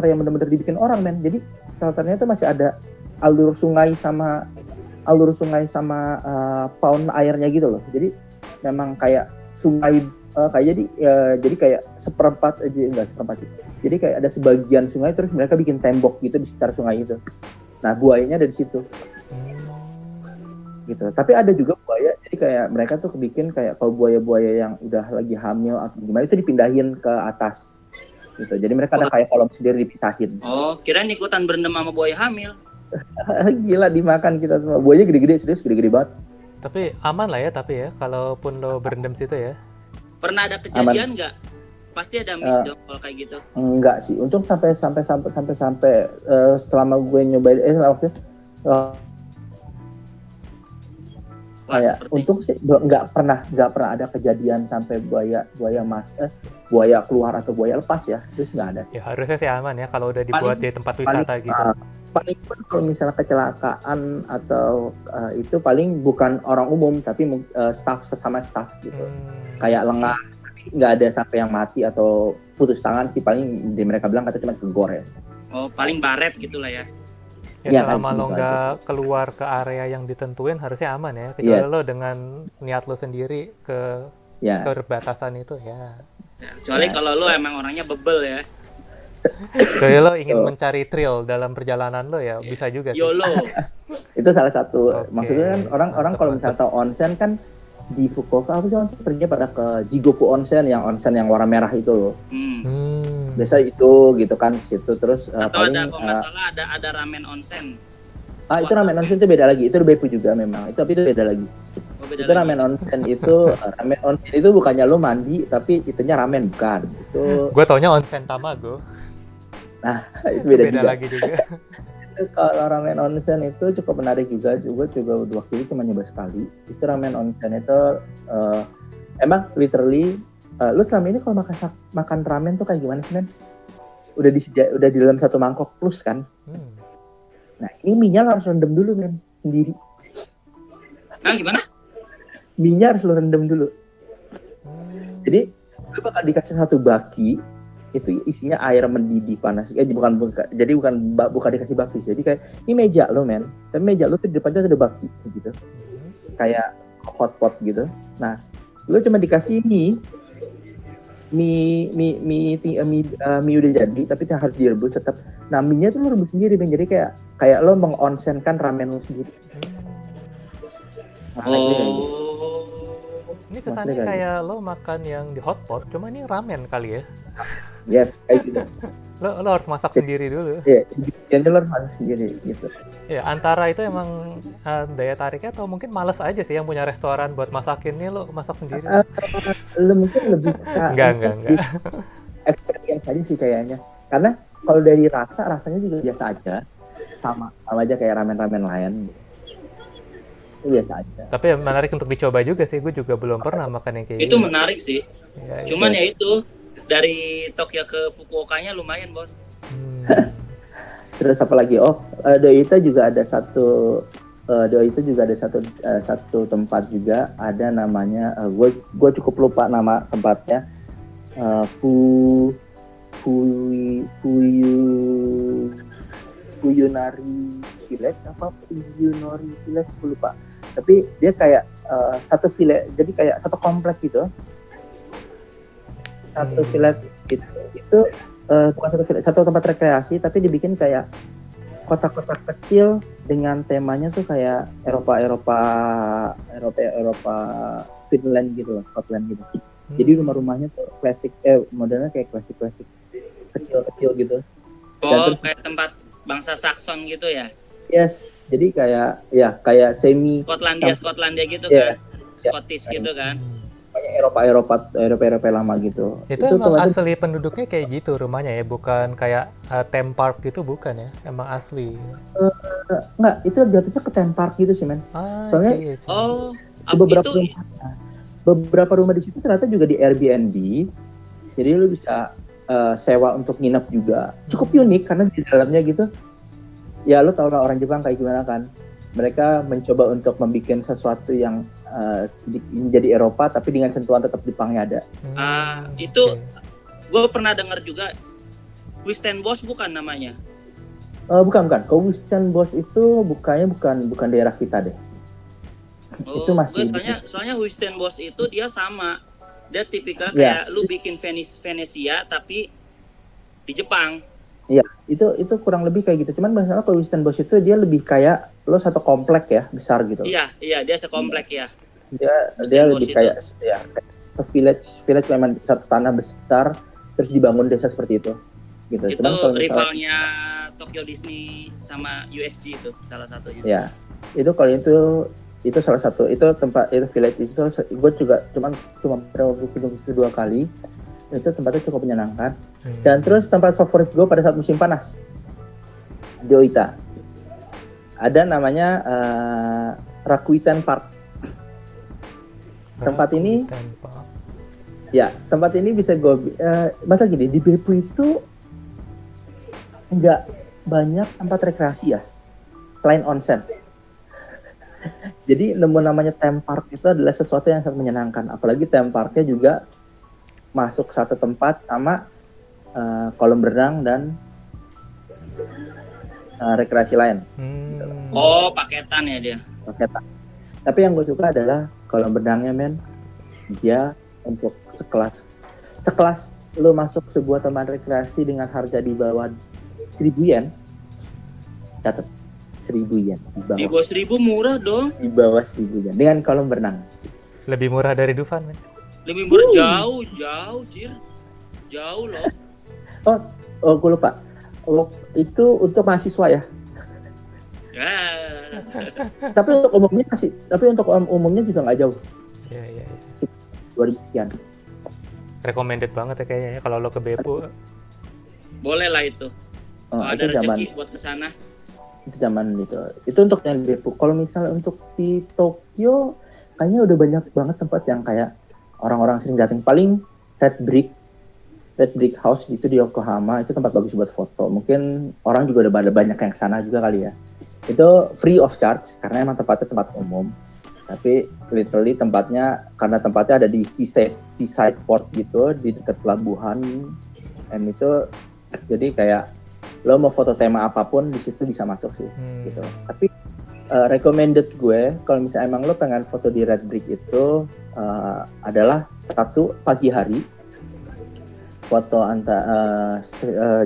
yang benar-benar dibikin orang, men. Jadi shelternya itu masih ada alur sungai sama pound airnya gitu loh. Jadi memang kayak sungai jadi kayak seperempat aja, enggak seperempat sih. Jadi kayak ada sebagian sungai terus mereka bikin tembok gitu di sekitar sungai itu. Nah, buayanya ada di situ. Gitu. Tapi ada juga buaya, jadi kayak mereka tuh bikin kayak kalau buaya-buaya yang udah lagi hamil atau gimana itu dipindahin ke atas. Gitu. Jadi mereka ada kayak kolom sendiri dipisahin. Oh, kirain ikutan berendam sama buaya hamil. Gila, dimakan kita semua. Buayanya gede-gede, serius gede-gede banget. Tapi aman lah ya, kalaupun lo berendam situ ya. Pernah ada kejadian nggak? Pasti ada miss dong kalau kayak gitu. Enggak sih, untung sampai selama gue nyobain waktu kayak untung sih nggak pernah ada kejadian sampai buaya keluar atau buaya lepas ya, terus nggak ada. Ya harusnya sih aman ya kalau udah dibuat di tempat wisata gitu. Paling pun kalau misalnya kecelakaan atau itu paling bukan orang umum tapi sesama staff gitu. Kayak lengah, nggak ada sampai yang mati atau putus tangan sih, paling mereka bilang kata cuma kegores. Oh, paling baret gitulah ya. Ya, Ya, selama lo nggak keluar ke area yang ditentuin harusnya aman ya. Kecuali lo dengan niat lo sendiri ke perbatasan itu ya. Kecuali kalau lo emang orangnya bebel ya. Kayak lo ingin Tuh. mencari thrill dalam perjalanan lo ya, bisa juga sih. YOLO. Itu salah satu. Oke, Maksudnya kan orang-orang mantep, kalau mantep. misalnya tahu onsen kan di Fukuoka apa sih orang perginya pada ke Jigoku Onsen yang warna merah itu loh. Biasa itu gitu kan situ terus Atau paling ada kalau nggak salah ada ramen onsen. itu ramen onsen itu beda lagi. Itu Beppu juga memang. Tapi itu beda lagi. Oh, beda Itu lagi. ramen onsen itu bukannya lo mandi tapi itunya ramen bukan. Itu Gue taunya onsen tamago. itu beda juga. lagi juga. Itu kalau ramen onsen itu cukup menarik juga. Gue juga waktu itu cuma nyoba sekali. Itu ramen onsen itu emang literally lu selama ini kalau makan ramen tuh kayak gimana sih, men? Udah di dalam satu mangkok plus kan? Nah, ini mie-nya harus rendam dulu, men, sendiri. Nah, gimana? Mie-nya harus lu rendam dulu. Jadi, lu bakal dikasih satu baki, itu isinya air mendidih panas. Bukan dikasih baki. Jadi kayak, ini meja lo, men. Tapi meja lo tuh di depannya ada baki, gitu. Kayak hotpot gitu. Nah, lu cuma dikasih mie udah jadi, tapi harus direbus tetap. Nah, mie-nya tuh lo rebus sendiri, men. Jadi kayak lo mengonsenkan ramen lo sendiri. Nah, ini kesannya kayak lo makan yang di hotpot, cuma ini ramen kali ya? Yes, kayak gitu. Lo harus masak sendiri dulu. Iya, jadi lo harus masak sendiri gitu. Ya, antara itu emang daya tariknya atau mungkin males aja sih yang punya restoran buat masakin nih lo masak sendiri. Lo mungkin lebih enggak. Experience aja sih kayaknya. Karena kalau dari rasanya juga biasa aja. Sama aja kayak ramen-ramen lain. Itu biasa aja. Tapi yang menarik untuk dicoba juga sih, gue juga belum pernah makan yang kayak itu gitu. Menarik sih. Ya, cuman ya itu dari Tokyo ke Fukuokanya lumayan, Bos. Terus apa lagi? Doita juga ada satu satu tempat juga, ada namanya gue cukup lupa nama tempatnya. Fuyunari Village apa Fuyunori Village, gue lupa. Tapi dia kayak satu village, jadi kayak satu komplek gitu. Satu village itu bukan satu village, satu tempat rekreasi, tapi dibikin kayak kota-kota kecil dengan temanya tuh kayak Eropa Finland gitu loh, Scotland gitu. Jadi rumah-rumahnya tuh klasik, modelnya kayak klasik kecil gitu. Kayak tempat bangsa Saxon gitu ya? Yes, jadi kayak semi Skotlandia gitu kan, Scottish gitu kan. Banyak Eropa lama gitu. Itu emang asli penduduknya kayak gitu rumahnya ya, bukan kayak theme park gitu, bukan ya? Emang asli? Enggak, itu jatuhnya ke theme park gitu sih, men. Soalnya beberapa rumah di situ ternyata juga di Airbnb, jadi lu bisa sewa untuk nginep juga. Cukup unik karena di dalamnya gitu, ya lu tau lah orang Jepang kayak gimana kan. Mereka mencoba untuk membuat sesuatu yang menjadi Eropa tapi dengan sentuhan tetap Jepangnya ada. Itu gue pernah dengar juga, Huistenbosch bukan namanya? Bukan. Kalau Huistenbosch itu bukan daerah kita deh. Itu masih. Soalnya Huistenbosch itu dia sama. Dia tipikal kayak lu bikin Venesia tapi di Jepang. Iya, itu kurang lebih kayak gitu. Cuman masalah kalau Huistenbosch itu dia lebih kayak lo satu komplek ya, besar gitu. Iya, dia sekomplek ya. Dia lebih kayak village memang satu tanah besar terus dibangun desa seperti itu. Gitu. Itu rivalnya Tokyo Disney sama USG itu salah satunya. Ya. Itu kalau itu salah satu, itu tempat, itu village itu gue juga cuma pernah kunjung itu 2 kali. Itu tempatnya cukup menyenangkan. Dan terus tempat favorit gue pada saat musim panas di Oita ada namanya Rakuten Park. Tempat ini bisa gue masa gini, di Beppu itu nggak banyak tempat rekreasi ya selain onsen. Jadi namanya theme park itu adalah sesuatu yang sangat menyenangkan. Apalagi theme parknya juga masuk satu tempat sama kolam renang dan rekreasi lain. Paketan ya dia. Paketan. Tapi yang gue suka adalah kolam renangnya, men. Dia untuk sekelas lo masuk sebuah taman rekreasi dengan harga di bawah 1.000 yen, catat 1.000 yen Di bawah 1.000 murah dong. Di bawah 1.000 yen dengan kolam berenang. Lebih murah dari Dufan, men. Lebih murah jauh, Cir. Jauh loh. Oh, gue lupa. Itu untuk mahasiswa ya. Ya. Tapi untuk umumnya juga nggak jauh. Iya. 2.000 yen. Recommended banget ya kayaknya ya kalau lo ke Beppu. Boleh lah itu. Kalau ada rezeki buat kesana. Itu zaman itu untuk yang Beppu. Kalau misalnya untuk di Tokyo kayaknya udah banyak banget tempat yang kayak orang-orang sering datang. Paling Red Brick House itu di Yokohama, itu tempat bagus buat foto. Mungkin orang juga udah banyak yang kesana juga kali ya. Itu free of charge karena emang tempatnya tempat umum. Tapi literally tempatnya ada di seaside port gitu, di dekat pelabuhan. Dan itu jadi kayak lo mau foto tema apapun di situ bisa masuk sih gitu. Tapi recommended gue kalau misalnya emang lo pengen foto di Red Brick itu adalah satu pagi hari, foto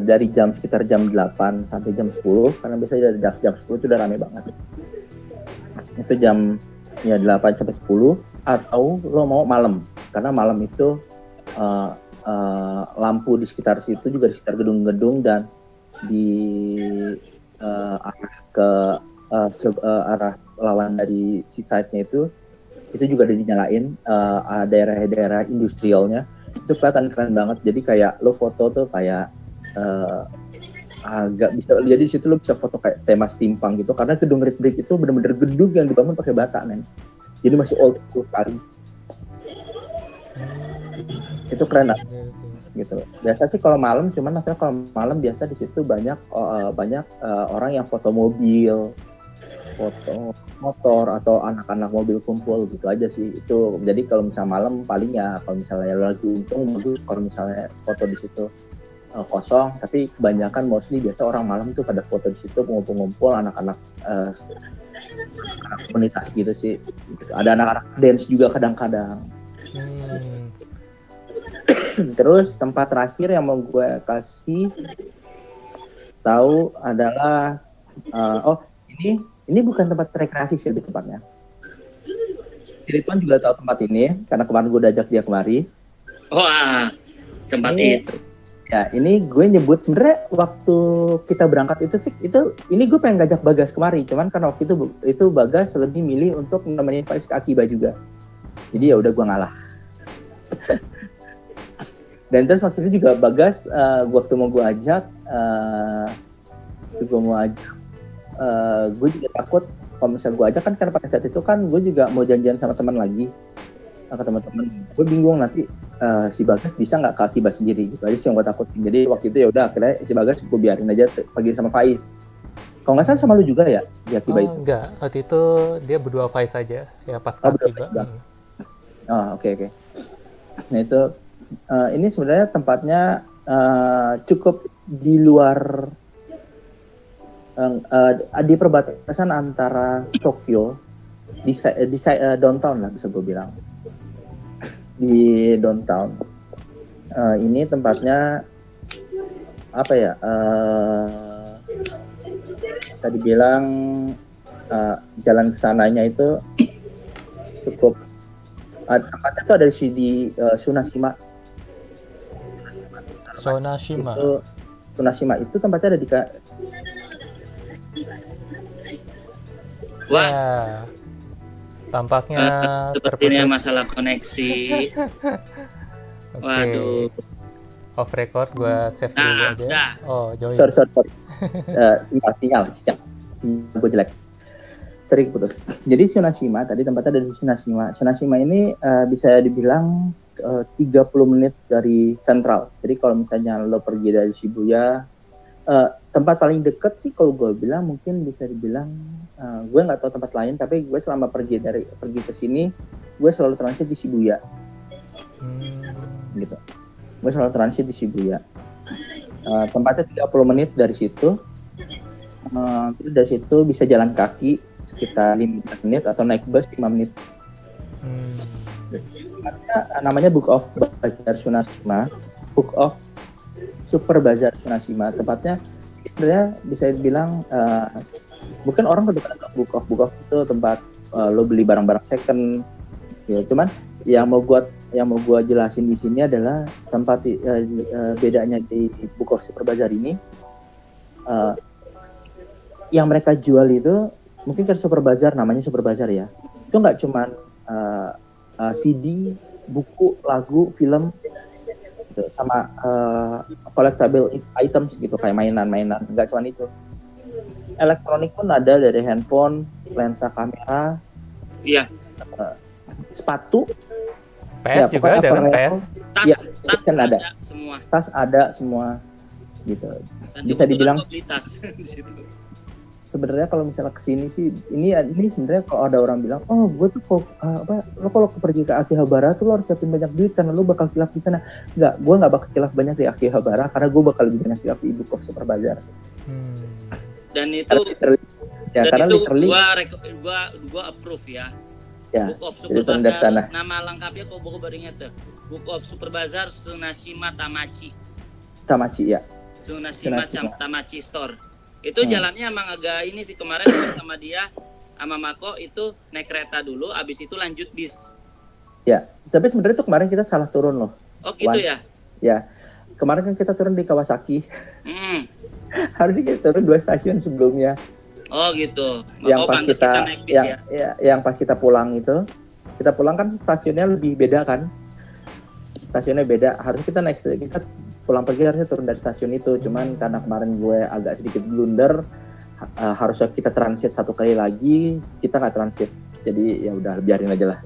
dari sekitar jam 8 sampai jam 10 karena biasanya dari jam 10 itu udah rame banget. Itu jam 8 sampai 10 atau lo mau malam karena malam itu lampu di sekitar situ juga di sekitar gedung-gedung dan di arah ke arah lawan dari seaside-nya itu juga udah dinyalain daerah-daerah industrialnya. Itu kelihatan keren banget. Jadi kayak lo foto tuh kayak agak bisa, jadi di situ lo bisa foto kayak tema steampunk gitu karena gedung Red Brick itu benar-benar gedung yang dibangun pakai bata, men. Jadi masih old school sekali. Itu keren lah. Gitu. Biasa sih kalau malam, cuman masalah kalau malam biasa di situ banyak orang yang foto mobil, foto motor atau anak-anak mobil kumpul gitu aja sih. Itu jadi kalau misalnya malam paling ya kalau misalnya lagi untung bagus kalau misalnya foto di situ kosong, tapi kebanyakan mostly biasa orang malam tuh pada foto di situ ngumpul-ngumpul anak-anak komunitas gitu sih. Ada anak-anak dance juga kadang-kadang. Terus tempat terakhir yang mau gue kasih tahu adalah ini bukan tempat rekreasi sih, lebih tempatnya. Si Ridwan juga tahu tempat ini karena kemarin gue ajak dia kemari. Tempat itu. Ya, ini gue nyebut sebenarnya waktu kita berangkat ini gue pengen ngajak Bagas kemari, cuman karena waktu itu Bagas lebih milih untuk nemenin Faiz ke Akiba juga. Jadi ya udah gue ngalah. Dan terus waktu itu juga Bagas waktu mau gue ajak gue juga takut kalau misalnya gue ajak kan karena pada saat itu kan gue juga mau janjian sama teman lagi, ke teman-teman. Gue bingung nanti si Bagas bisa nggak ke Akiba sendiri gitu aja sih yang gue takutin. Jadi waktu itu ya udah akhirnya si Bagas gue biarin aja pergi sama Faiz. Kalau nggak salah sama lu juga ya di Akiba itu? Enggak, waktu itu dia berdua Faiz aja ya pas ke Akiba. Oke. Nah itu ini sebenarnya tempatnya cukup di luar di perbatasan antara Tokyo di downtown lah bisa gue bilang, di downtown. Ini tempatnya apa ya? Tadi bilang jalan kesananya itu cukup. Tempatnya itu ada di Tsunashima. Tsunashima itu tempatnya ada di Wah, ya, tampaknya sepertinya masalah koneksi. Okay. Waduh. Off record gue save dulu aja. Dah. Join. Sorry. Sinyal gue jelek. Tarik putus. Jadi Tsunashima tadi tempatnya ada di Tsunashima. Tsunashima ini bisa dibilang 30 menit dari sentral. Jadi kalau misalnya lo pergi dari Shibuya, tempat paling deket sih kalau gue bilang mungkin bisa dibilang, gue nggak tahu tempat lain, tapi gue selama pergi ke sini, gue selalu transit di Shibuya. Gitu. Gue selalu transit di Shibuya. Tempatnya 30 menit dari situ. Terus dari situ bisa jalan kaki sekitar 5 menit atau naik bus 5 menit. Namanya Book of Bazar Tsunashima. Book of Super Bazaar Tsunashima. Tepatnya sebenarnya bisa dibilang mungkin orang udah pernah tahu Book of itu tempat lo beli barang-barang second. Ya, cuman yang mau gua jelasin di sini adalah tempat bedanya di Book of Super Bazaar ini. Yang mereka jual itu mungkin kan Super Bazaar, namanya Super Bazaar ya. Itu nggak cuman CD, buku, lagu, film, gitu, sama collectible items gitu kayak mainan-mainan. Nggak cuman itu. Elektronik pun ada dari handphone, lensa kamera, Iya. sepatu, PS juga ada kan, PS. Tas kan ada. Semua. Tas ada semua gitu. Dan Bisa dibilang gua beli tas di situ. sebenarnya kalau misalnya kesini sih ini sebenarnya kalau ada orang bilang gue tuh kok lo kalau pergi ke Akihabara tuh lo harus siapin banyak duit karena lo bakal kilaf di sana. Gue nggak bakal kilaf banyak di Akihabara karena gue bakal lebih banyak kilaf di Book of Super Bazaar. Dan itu gua approve ya. Book of Super Bazaar nama lengkapnya kok baru ingat tuh. Book of Super Bazaar Tsunashima Tamachi ya. Tsunashima Tamachi Store. Itu jalannya emang agak ini sih, kemarin sama dia sama Mako itu naik kereta dulu, abis itu lanjut bis. Ya, tapi sebenarnya tuh kemarin kita salah turun loh. Oh gitu ya? Ya, kemarin kan kita turun di Kawasaki. Harusnya kita turun 2 stasiun sebelumnya. Oh gitu. Yang pas kita naik bis yang pas kita pulang itu, kita pulang kan stasiunnya lebih beda kan? Stasiunnya beda. Harusnya kita pulang pergi harusnya turun dari stasiun itu, cuman karena kemarin gue agak sedikit blunder, harusnya kita transit 1 kali lagi, kita nggak transit, jadi ya udah biarin aja lah.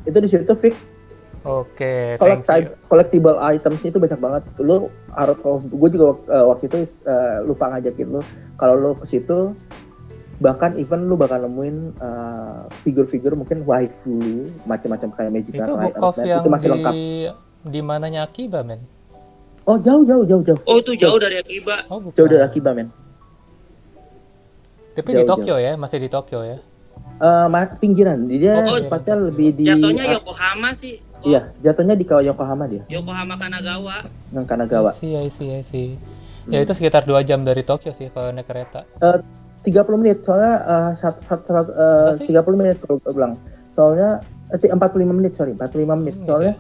Itu di situ Vic. Oke. Collectible items itu banyak banget. Gue juga waktu itu lupa ngajakin lo, kalau lo ke situ bahkan even lu bakal nemuin figur-figur mungkin waifu macam-macam kayak Magic itu Book of yang itu masih lengkap. Di mananya Akiba, men? Oh, jauh. Oh, itu jauh dari Akiba. Oh, jauh dari Akiba, men. Tapi di Tokyo ya, masih di Tokyo ya. Pinggiran. Dia tempatnya lebih di jatuhnya Yokohama sih. Iya, jatuhnya di Yokohama dia. Yokohama Kanagawa. Kanagawa. I see. Ya itu sekitar 2 jam dari Tokyo sih kalau naik kereta. 30 menit soalnya 30 menit kalau bilang. Soalnya 45 menit. Soalnya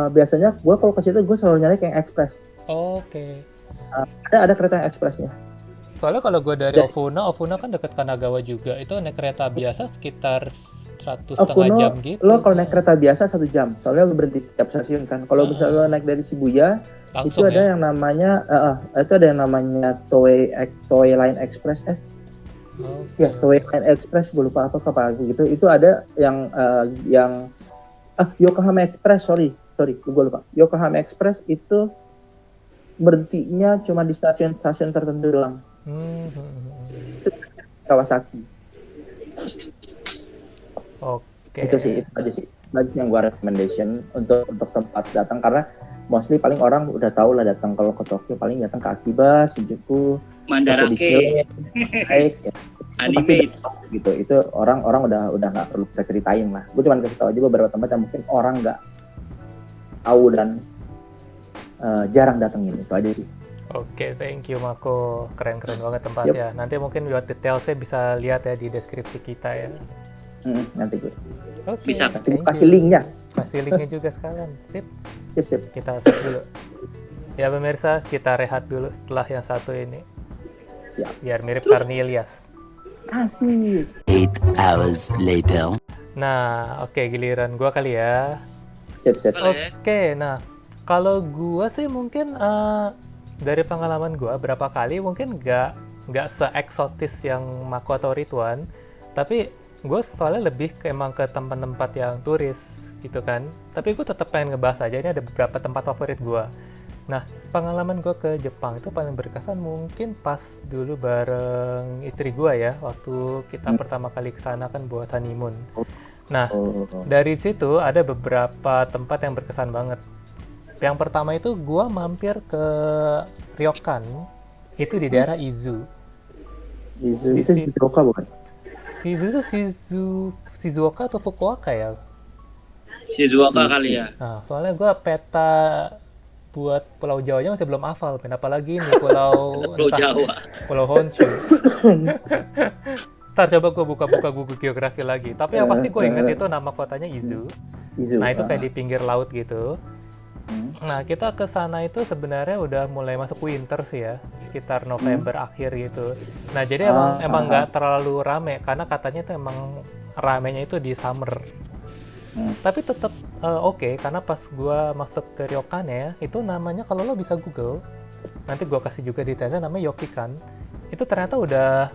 biasanya gue kalau ke situ gue selalu nyari yang ekspres. Oke. Ada kereta yang ekspresnya. Soalnya kalau gue dari Ofuna kan dekat Kanagawa juga. Itu naik kereta biasa sekitar 1,5 jam gitu. Lo kalau naik kereta biasa 1 jam. Soalnya lo berhenti setiap stasiun kan. Kalau misalnya lo naik dari Shibuya, langsung, itu ada yang namanya Toei Line Express. Ya, Toei Line Express, gue lupa apa gitu. Itu ada yang Yokohama Express, sorry, gue lupa. Yokohama Express itu berhentinya cuma di stasiun tertentu doang. Itu Kawasaki. Oke. Itu aja sih. Lagi yang gue recommendation untuk tempat datang, karena mostly paling orang udah tahu lah datang kalau ke Tokyo paling datang ke Akiba, Shinjuku, Mandarake, Anime gitu. Itu orang udah nggak perlu kita ceritain lah. Gue cuma kasih tahu aja beberapa tempat yang mungkin orang nggak tahu dan jarang datengin. Itu aja sih. Oke, thank you Mako. Keren banget tempatnya. Nanti mungkin buat detailnya bisa lihat ya di deskripsi kita ya. Nanti gue. Bisa. Nanti gue kasih linknya. Kasih linknya juga sekalian. Sip. Kita save dulu. Ya pemirsa, kita rehat dulu setelah yang satu ini. Siap. Biar mirip Karnilias. Asik. 8 hours later. Nah, oke, giliran gua kali ya. Siap. Oke, nah kalau gua sih mungkin dari pengalaman gua berapa kali mungkin nggak se-eksotis yang Mako atau Ridwan, tapi gue soalnya lebih emang ke tempat-tempat yang turis gitu kan. Tapi gue tetap pengen ngebahas aja, ini ada beberapa tempat favorit gue. Nah, pengalaman gue ke Jepang itu paling berkesan mungkin pas dulu bareng istri gue ya, waktu kita pertama kali kesana kan buat honeymoon. Nah, dari situ ada beberapa tempat yang berkesan banget. Yang pertama itu gue mampir ke Ryokan, itu di daerah Izu. Izu itu Shizuoka bukan? Izu itu Shizuoka atau Fukuoka ya? Shizuoka kali ya. Nah, soalnya gue peta buat Pulau Jawanya masih belum hafal, men. Apalagi ini Pulau Pulau entah, Jawa. Pulau Honshu. Ntar coba gue buka-buka Google Geografi lagi. Tapi yang pasti gue inget itu nama kotanya Izu. Izu. Nah itu kayak di pinggir laut gitu. Nah kita ke sana itu sebenarnya udah mulai masuk winter sih ya, sekitar November akhir gitu. Nah jadi emang nggak terlalu rame karena katanya itu emang ramenya itu di summer. Tapi tetap oke, karena pas gua masuk ke ryokan ya, itu namanya kalau lo bisa Google, nanti gua kasih juga detailnya, namanya Yokikan. Itu ternyata udah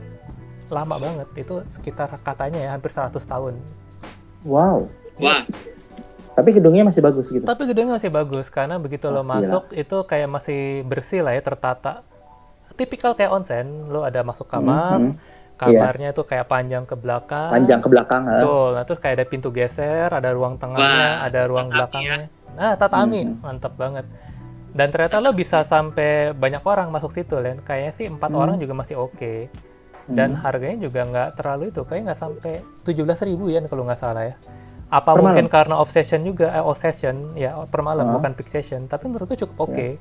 lama banget, itu sekitar katanya ya hampir 100 tahun. Wow. Wah, Tapi gedungnya masih bagus gitu. Tapi gedungnya masih bagus karena begitu lo masuk itu kayak masih bersih lah ya, tertata. Tipikal kayak onsen, lo ada masuk kamar, kamarnya itu kayak panjang ke belakang. Panjang ke belakang. Betul, nah terus kayak ada pintu geser, ada ruang tengahnya, Wah, ada ruang tatami belakangnya. Nah, tatami, mantap banget. Dan ternyata lo bisa sampai banyak orang masuk situ, Len. Kayaknya sih 4 orang juga masih oke. Dan harganya juga nggak terlalu itu, kayaknya nggak sampai 17.000 ya kalau nggak salah ya. Apa Per mungkin malam? karena obsession juga, obsession ya per malam, bukan fixation. Tapi menurutku cukup oke.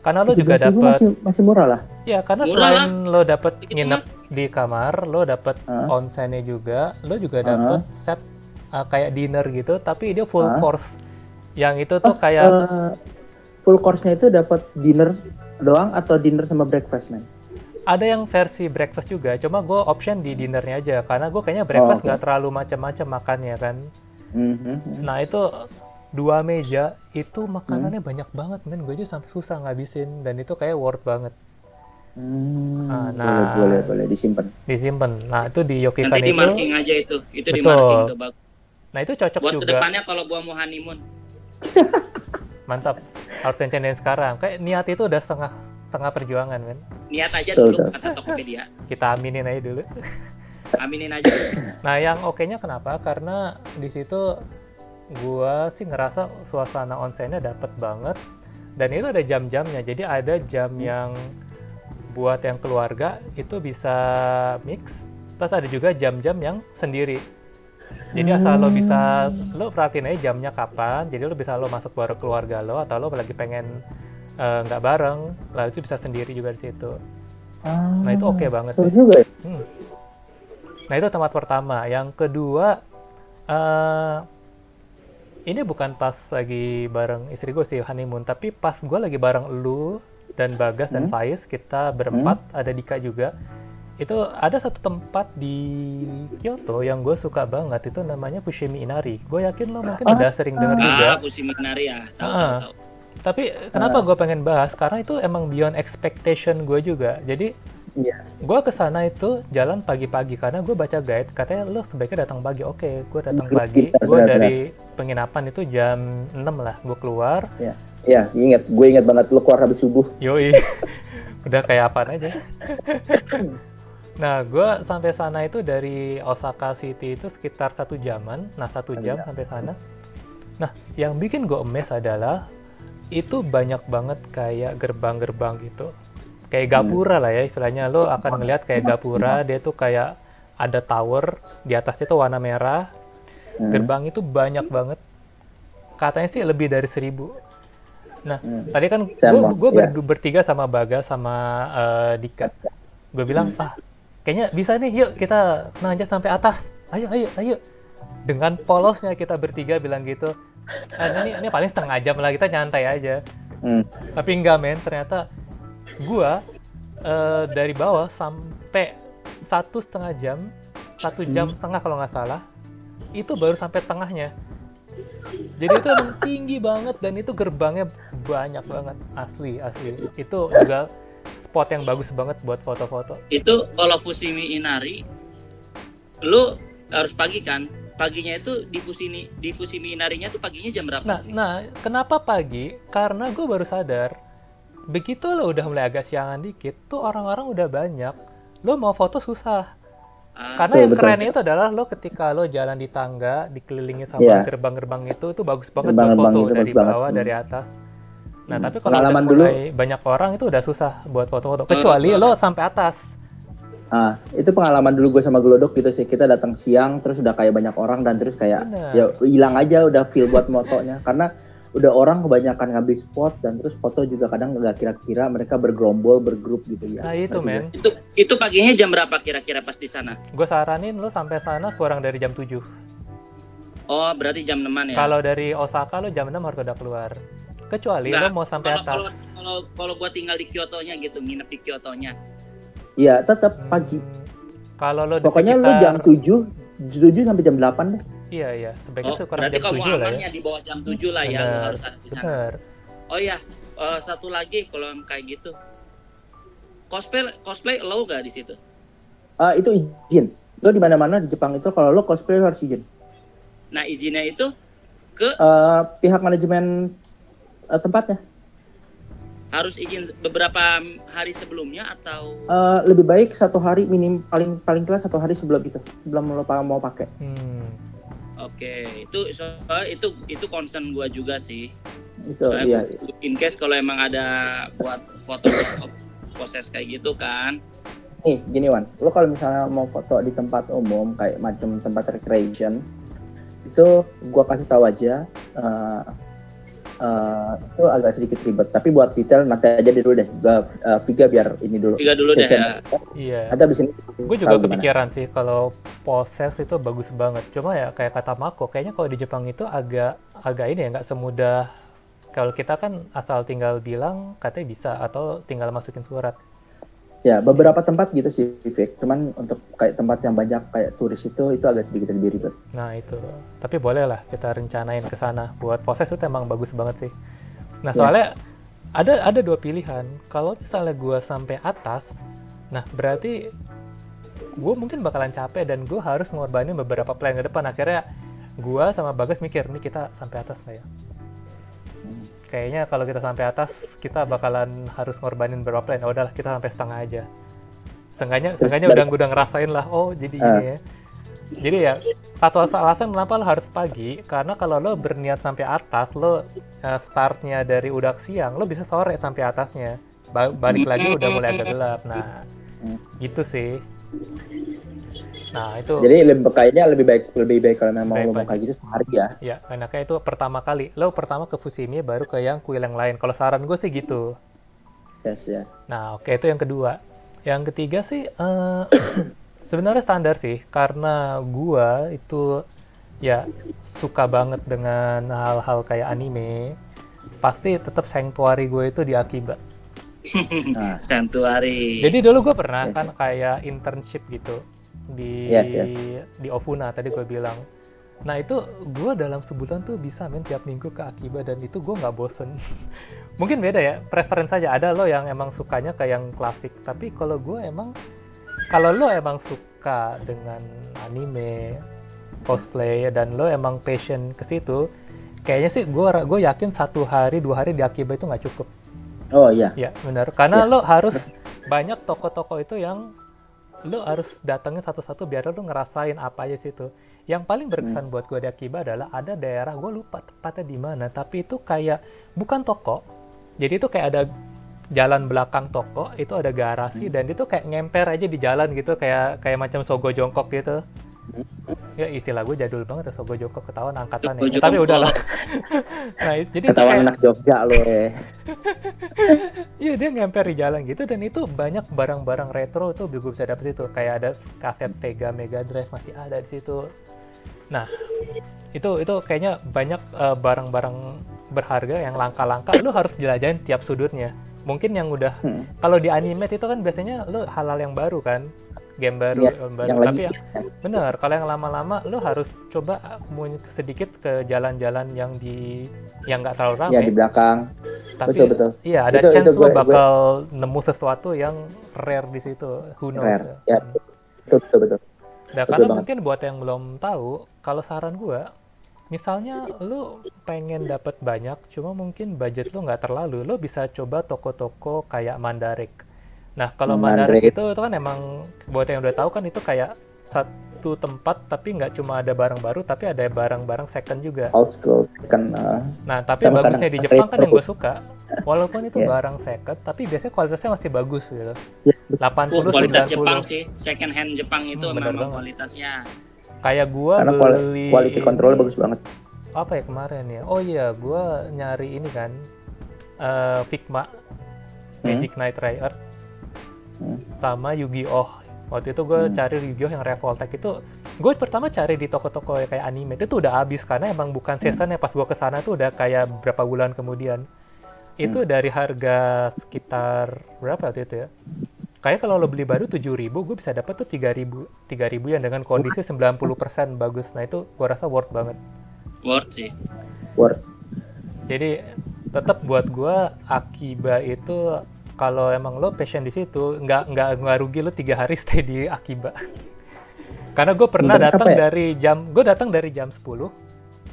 Karena lo juga 17.000 dapat, masih murah lah. ya karena Murah selain lo dapat Dikit nginep di kamar, lo dapat onsennya juga, lo juga dapat set kayak dinner gitu, tapi dia full course. Yang itu tuh kayak Full course-nya itu dapat dinner doang atau dinner sama breakfast, man? ada yang versi breakfast juga, cuma gue option di dinnernya aja, karena gue kayaknya breakfast nggak terlalu macam-macam makannya kan. Nah itu 2 meja itu makanannya banyak banget, men. Gue aja sampai susah ngabisin, dan itu kayak worth banget. Boleh disimpan. Disimpan. Nah itu di Yokikan nanti di itu. marking aja itu di Betul. marking tuh bagus. Nah itu cocok Buat juga. kedepannya kalau gua mau honeymoon. Mantap. Harus rencanain sekarang. Kayak niat itu udah setengah perjuangan, men. Niat aja Betul, dulu betul. kata Tokopedia. Kita aminin aja dulu. Aminin aja. Nah yang oke-nya kenapa? Karena di situ gua sih ngerasa suasana onsennya dapet banget, dan itu ada jam-jamnya. Jadi ada jam yang buat yang keluarga itu bisa mix, terus ada juga jam-jam yang sendiri. Jadi asal lo perhatiin aja jamnya kapan, jadi lo bisa lo masuk bareng keluarga lo, atau lo lagi pengen nggak bareng, lalu itu bisa sendiri juga di situ. Nah itu oke banget. Betul juga ya? Nah itu tempat pertama. Yang kedua, ini bukan pas lagi bareng istri gue sih honeymoon, tapi pas gue lagi bareng lu dan Bagas dan Faiz, kita berempat, ada Dika juga. Itu ada satu tempat di Kyoto yang gue suka banget, itu namanya Fushimi Inari. Gue yakin lo mungkin udah sering denger juga. Fushimi Inari ya. Tahu. Tapi kenapa gue pengen bahas? Karena itu emang beyond expectation gue juga. Jadi gue kesana itu jalan pagi-pagi karena gue baca guide, katanya lo sebaiknya datang pagi. Oke, gue datang pagi. Gue dari penginapan itu jam 6 lah, gue keluar. Ya, gue inget banget lo keluar habis subuh. Yoi, udah kayak apaan aja. Nah, gue sampai sana itu dari Osaka City itu sekitar 1 jaman. Nah, 1 jam sampai sana. Nah, yang bikin gue amazed adalah itu banyak banget kayak gerbang-gerbang gitu. Kayak gapura lah ya istilahnya. Lo akan ngelihat kayak gapura, dia tuh kayak ada tower, di atasnya tuh warna merah. Gerbang itu banyak banget. Katanya sih lebih dari 1000. Nah, tadi kan gue bertiga sama Bagas sama Dika. Gue bilang, kayaknya bisa nih, yuk kita nanjak sampai atas. Ayo. Dengan polosnya kita bertiga bilang gitu. Ini paling setengah jam lah, kita nyantai aja. Tapi enggak, men. Ternyata gua dari bawah sampai 1,5 jam, 1,5 jam kalau nggak salah, itu baru sampai tengahnya. Jadi itu emang tinggi banget, dan itu gerbangnya banyak banget, asli. Itu juga spot yang bagus banget buat foto-foto. Itu kalau Fushimi Inari, lu harus pagi kan? Paginya itu di Fushimi Inarinya tuh paginya jam berapa? Nah, kenapa pagi? Karena gue baru sadar, begitu lo udah mulai agak siangan dikit, tuh orang-orang udah banyak. Lo mau foto susah. Karena yang kerennya itu adalah lo ketika lo jalan di tangga, dikelilingi sama gerbang-gerbang itu bagus banget buat foto dari bawah, dari atas. Nah, tapi kalau udah mulai banyak orang itu udah susah buat foto-foto. Kecuali lo sampai atas. Itu pengalaman dulu gue sama Glodok gitu sih. Kita datang siang, terus udah kayak banyak orang dan terus kayak ya hilang aja udah feel buat motonya. Karena udah orang kebanyakan ngambil spot dan terus foto juga kadang nggak kira-kira mereka bergerombol, bergrup gitu ya. Nah itu men. Itu paginya jam berapa kira-kira pas di sana? Gue saranin lo sampai sana kurang dari jam 7. Oh berarti jam 6-an ya? Kalau dari Osaka lo jam 6 harus udah keluar. Kecuali lo mau sampai atas. Kalau gua tinggal di Kyoto-nya gitu, nginep di Kyoto-nya. Iya, tetap pagi. Kalau lo pokoknya lo jam 7 sampai jam 8 deh. Iya, sebaiknya kurang berarti jam 7 lah ya. Berarti kamu amannya di bawah jam 7 lah ya, lo harus ada di sana. Bener. Oh iya, satu lagi kalau kayak gitu. Cosplay lo gak di situ? Itu izin. Lo di mana-mana di Jepang itu kalau lo cosplay lo harus izin. Nah, izinnya itu ke pihak manajemen tempatnya. Harus izin beberapa hari sebelumnya atau lebih baik 1 hari paling kelas 1 hari sebelum itu, sebelum lo mau pakai. Oke, itu concern gua juga sih. Itu soalnya iya. In case kalau emang ada buat foto proses kayak gitu kan. Nih, gini Wan, lo kalau misalnya mau foto di tempat umum kayak macam tempat recreation, itu gua kasih tahu aja. Itu agak sedikit ribet, tapi buat detail nanti aja dulu deh. Viga biar ini dulu. Viga dulu deh ya. Iya. Ada di sini. Gue juga kepikiran sih kalau poses itu bagus banget. Cuma ya kayak kata Mako, kayaknya kalau di Jepang itu agak ini ya nggak semudah kalau kita kan asal tinggal bilang katanya bisa atau tinggal masukin surat. Ya beberapa tempat gitu sih, Vic. Cuman untuk kayak tempat yang banyak kayak turis itu agak sedikit lebih ribet. Nah itu, tapi boleh lah kita rencanain ke sana. Buat proses itu emang bagus banget sih. Nah soalnya ada 2 pilihan. Kalau misalnya gue sampai atas, nah berarti gue mungkin bakalan capek dan gue harus ngorbanin beberapa plan ke depan. Akhirnya gue sama Bagas mikir nih kita sampai atas nggak ya? Kayaknya kalau kita sampai atas kita bakalan harus ngorbanin beberapa plan. Udahlah kita sampai setengah aja. Seenggaknya udah ngerasain lah. Oh jadi ini ya. Jadi ya satu alasan kenapa lo harus pagi karena kalau lo berniat sampai atas lo startnya dari udah siang lo bisa sore sampai atasnya. Balik lagi udah mulai agak gelap. Nah gitu sih. Nah itu. Jadi lebih baik kalau memang lo mau kayak gitu sehari ya. Ya, enaknya itu pertama kali. Lo pertama ke Fushimi baru ke yang kuil yang lain. Kalau saran gue sih gitu. Yes ya. Nah oke, itu yang kedua. Yang ketiga sih sebenarnya standar sih karena gue itu ya suka banget dengan hal-hal kayak anime. Pasti tetap sanctuary gue itu di Akiba. Sanctuary. Jadi dulu gue pernah kan kayak internship gitu di Ofuna tadi gue bilang. Nah itu gue dalam sebulan tuh bisa main tiap minggu ke Akiba dan itu gue nggak bosen. Mungkin beda ya, preference saja. Ada lo yang emang sukanya kayak yang klasik, tapi kalau gue emang kalau lo emang suka dengan anime, cosplay dan lo emang passion ke situ, kayaknya sih gue yakin 1 hari 2 hari di Akiba itu nggak cukup. Oh iya. Ya benar, karena lo harus banyak toko-toko itu yang lo harus datangin satu-satu biar lo ngerasain apa aja situ. Yang paling berkesan buat gue di Akiba adalah ada daerah, gue lupa tepatnya di mana, tapi itu kayak bukan toko. Jadi itu kayak ada jalan belakang toko, itu ada garasi dan itu kayak ngemper aja di jalan gitu, kayak macam sogo jongkok gitu. Ya istilah gue jadul banget ya, sogo jongkok, ketahuan angkatan ya. Tapi udahlah. Nah, jadi ketahuan anak Jogja lo ya. Iya dia ngemper di jalan gitu dan itu banyak barang-barang retro tuh gue bisa dapet situ. Kayak ada kaset Sega Mega Drive masih ada di situ. Nah itu kayaknya banyak barang-barang berharga yang langka-langka. Lu harus jelajahin tiap sudutnya. Mungkin yang udah kalau di anime itu kan biasanya lu hal-hal yang baru kan, game baru, tapi bener kalau yang lama-lama lu harus coba sedikit ke jalan-jalan yang nggak terlalu ramai. Ya di belakang. Tapi betul. Iya ada chance lu bakal nemu sesuatu yang rare di situ. Who knows? Rare. Ya betul. Nah karena mungkin buat yang belum tahu, kalau saran gua, misalnya lu pengen dapat banyak, cuma mungkin budget lu nggak terlalu, lu bisa coba toko-toko kayak Mandarake. Nah kalau Mandarake itu kan emang buat yang udah tahu kan itu kayak satu tempat tapi nggak cuma ada barang baru tapi ada barang-barang second juga. Old school kan. Nah tapi bagusnya di Jepang kan yang gue suka Walaupun itu Iya. barang second, tapi biasanya kualitasnya masih bagus gitu. Ya, 80, Kualitas 90. Jepang sih, second hand Jepang itu Bener memang banget. kualitasnya. Kayak gua karena beli quality ini, controlnya bagus banget. apa ya kemarin ya? Oh iya, gua nyari ini kan, Figma Magic Knight Rare sama Yu-Gi-Oh. Waktu itu gue cari Yu-Gi-Oh yang Revoltech itu, gue pertama cari di toko-toko kayak anime itu udah habis karena emang bukan seasonnya. Pas gue kesana tuh udah kayak berapa bulan kemudian. Itu dari harga sekitar berapa waktu itu ya? Kayak kalau lo beli baru 7.000, gue bisa dapat tuh 3.000 yang dengan kondisi 90% bagus. Nah itu gue rasa worth banget. Worth sih. Worth. Jadi tetap buat gue Akiba itu kalau emang lo passion di situ nggak rugi lo 3 hari stay di Akiba. Karena gue pernah datang dari jam 10,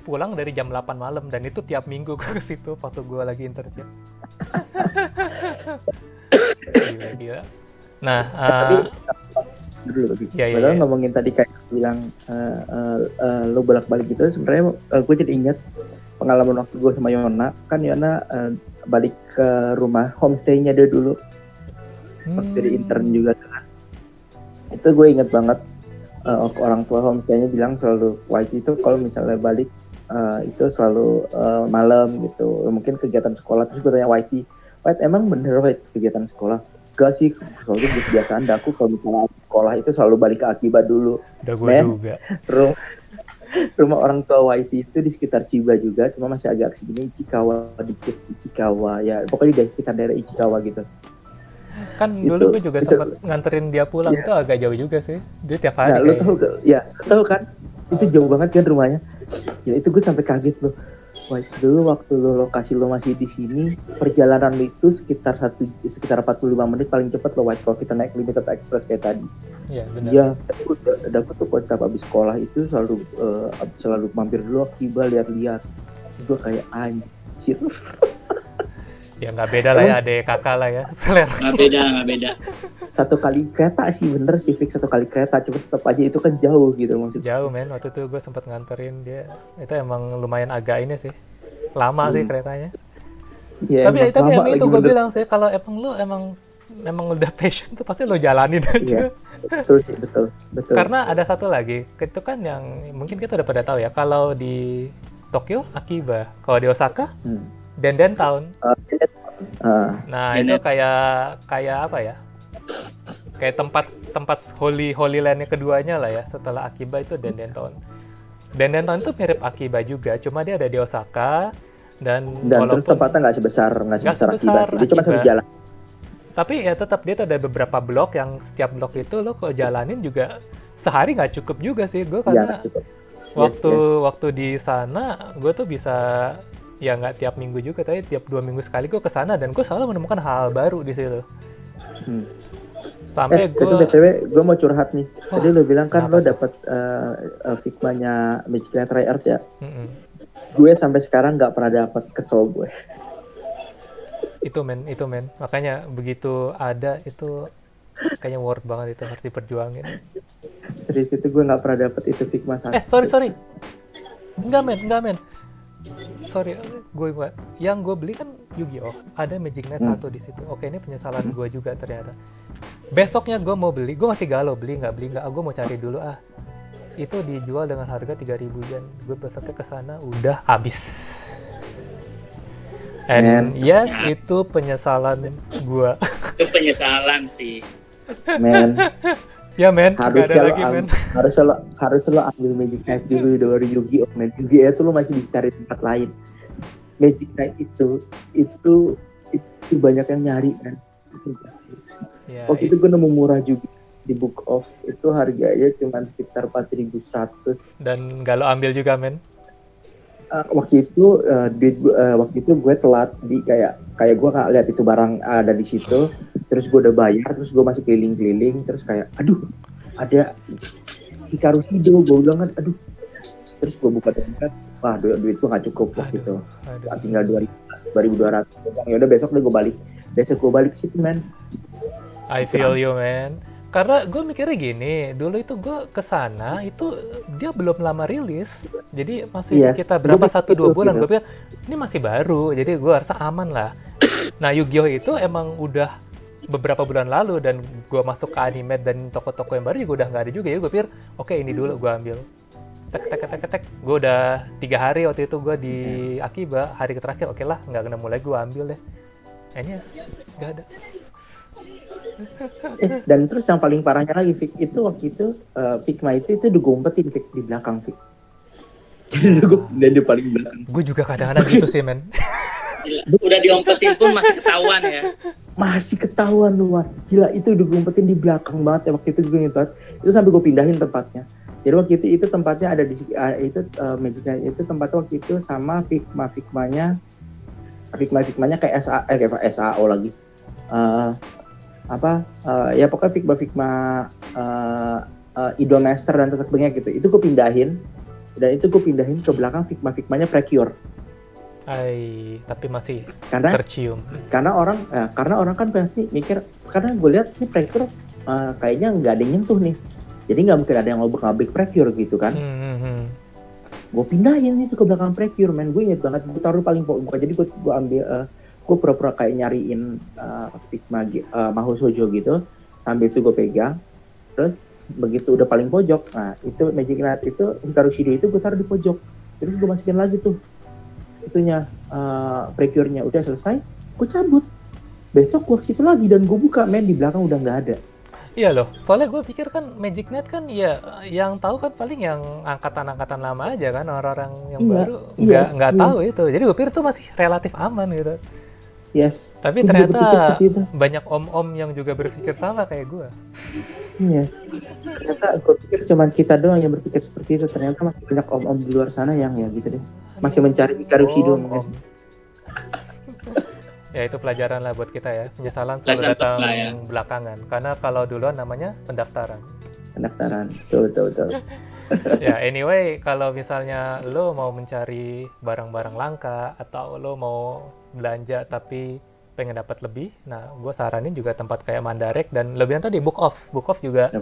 pulang dari jam 8 malam, dan itu tiap minggu gue ke situ waktu gue lagi internship. Gila. Nah, Tapi dulu iya. ngomongin tadi kayak bilang lo bolak-balik gitu, sebenarnya gue jadi ingat pengalaman waktu gue sama Yona. Kan Yona balik ke rumah homestay-nya dia dulu waktu jadi intern juga kan. Itu gue inget banget, orang tua homestay-nya bilang selalu White itu kalau misalnya balik itu selalu malam gitu, mungkin kegiatan sekolah. Terus gue tanya White emang bener White kegiatan sekolah? Gak sih, soalnya kebiasaan aku kalau misalnya sekolah itu selalu balik ke Akiba dulu. Udah gue juga. Rumah orang tua Whitey itu di sekitar Chiba juga, cuma masih agak kesini Ichikawa dikit, ya pokoknya di sekitar daerah Ichikawa gitu. Kan Gitu. dulu gue juga sempat nganterin dia pulang, itu agak jauh juga sih. Dia tiap hari. Nah, lo tahu kan? Itu jauh banget kan rumahnya. Ya itu gue sampai kaget loh. Wah, dulu waktu lokasi lo masih di sini, perjalanan lo itu sekitar 45 menit paling cepat lo White, kalau kita naik Limited Express kayak tadi. Iya, benar. Iya, aku tuh pas setiap habis sekolah itu selalu mampir dulu Akiba lihat-lihat. Gue kayak anjir. Ya nggak beda lah ya, adek kakak lah ya, selera. Nggak beda. Satu kali kereta sih bener sih, fix 1 kali kereta, cuma tetap aja itu kan jauh gitu maksudnya. Jauh men, waktu itu gue sempat nganterin dia, itu emang lumayan agak ini sih, lama sih keretanya. Ya, tapi emang itu gue bener. bilang sih, kalau emang lo emang udah passion tuh pasti lo jalanin aja. Iya, betul sih, betul. Karena ada satu lagi, itu kan yang mungkin kita udah pada tahu ya, kalau di Tokyo Akiba, kalau di Osaka Denden Town. Nah itu kayak apa ya? Kayak tempat Holy Land-nya keduanya lah ya, setelah Akiba itu Denden Town. Denden Town itu mirip Akiba juga, cuma dia ada di Osaka dan terus tempatnya nggak sebesar Akiba sih, dia cuma satu jalan. Tapi ya tetap dia tuh ada beberapa blok yang setiap blok itu lo kok jalanin juga sehari nggak cukup juga sih gue, karena waktu di sana gue tuh bisa ya nggak tiap minggu juga, tapi tiap 2 minggu sekali gue kesana dan gue selalu menemukan hal baru di situ. Sampai gue mau curhat nih. Tadi lo bilang kan lo dapet Figma-nya Magic Knight Rare ya. Gue sampai sekarang nggak pernah dapet, kesel gue. Itu men. Makanya begitu ada itu kayaknya worth banget, itu harus diperjuangin. Serius, itu gue nggak pernah dapet itu Figma satu. Sorry. Enggak men. Sorry, yang gue beli kan Yu-Gi-Oh, ada Magic Knight 1 di situ. Oke, ini penyesalan gue juga ternyata. Besoknya gue mau beli, gue masih galau beli nggak, gue mau cari dulu itu dijual dengan harga 3.000 yen. Gue besoknya ke sana udah habis. And yes, itu penyesalan gue. Itu penyesalan sih. Men. Ya men, harus lo ambil Magic Knight dulu dari Yu-Gi-Oh. Yu-Gi-Oh itu lo masih bisa cari tempat lain. Magic Knight itu banyak yang nyari kan. Ya, waktu itu gue nemu murah juga di Book Off, itu harganya cuma sekitar 4.100. Dan gak lo ambil juga men? Waktu itu gue telat di kayak gue nggak lihat itu barang ada di situ, terus gue udah bayar, terus gue masih keliling-keliling, terus kayak aduh ada Hikaru Shido, gue bilang kan aduh, terus gue buka dompet, wah duit gue nggak cukup waktu itu, tinggal 2.200. Ya udah besok gue balik situ men. I feel you man. Karena gue mikirnya gini, dulu itu gue kesana itu dia belum lama rilis, jadi masih sekitar berapa 1-2 bulan. Gue pikir ini masih baru, jadi gue rasa aman lah. Nah, Yu-Gi-Oh itu emang udah beberapa bulan lalu dan gue masuk ke Animate dan toko-toko yang baru juga udah nggak ada juga ya. Gue pikir, oke ini dulu gue ambil. Tek. Gue udah 3 hari waktu itu gue di Akiba. Hari terakhir, oke lah, nggak nemu lagi, gue ambil deh. Ini nggak ada. Dan terus yang paling parahnya lagi, Fik, itu waktu itu Figma itu digumpetin Fik, di belakang Fik. Jadi gue pindah di paling belakang. Gue juga kadang-kadang gitu sih, men. Gila, udah diompetin pun masih ketahuan ya. Masih ketahuan luar. Gila, itu digumpetin di belakang banget ya. Waktu itu gue ingat banget. Itu sampai gue pindahin tempatnya. Jadi waktu itu tempatnya ada di Magicnya itu tempatnya waktu itu sama Figmanya kayak SAO lagi. Ya pokoknya Figma Idolmaster dan tetap banyak gitu. Itu gue pindahin ke belakang Figmanya Precure. Tapi masih Karena tercium. Karena orang kan pasti mikir, karena gue lihat ini Precure kayaknya nggak ada yang nyentuh nih. Jadi nggak mungkin ada yang ngobek-ngobek Precure gitu kan. Gue pindahin itu ke belakang Precure, men. Gue inget banget, gue taruh paling pojok. Jadi gue ambil, gue pura-pura kayak nyariin Figma Mahou Shoujo gitu. Sambil itu gue pegang. Terus begitu udah paling pojok, nah itu Magic Knight itu Hikaru Shide itu gue taruh di pojok. Terus gue masukin lagi tuh itunya Precure-nya udah selesai, gue cabut. Besok gue situ lagi dan gue buka, men, di belakang udah nggak ada. Iya loh, soalnya gue pikir kan Magic Knight kan ya yang tahu kan paling yang angkatan-angkatan lama aja kan, orang-orang yang baru nggak tahu itu. Jadi gue pikir itu masih relatif aman gitu. Yes. Tapi ternyata banyak om-om yang juga berpikir sama kayak gue. Iya. Ternyata gue pikir cuma kita doang yang berpikir seperti itu. Ternyata masih banyak om-om di luar sana yang ya gitu deh. Masih mencari Hikaru Shide. Ya itu pelajaran lah buat kita ya. Penyesalan selalu datang belakangan. Karena kalau duluan namanya pendaftaran. Betul. Ya anyway, kalau misalnya lo mau mencari barang-barang langka atau lo mau belanja tapi pengen dapat lebih, nah gue saranin juga tempat kayak Mandarek dan lebihan tadi Book Off juga.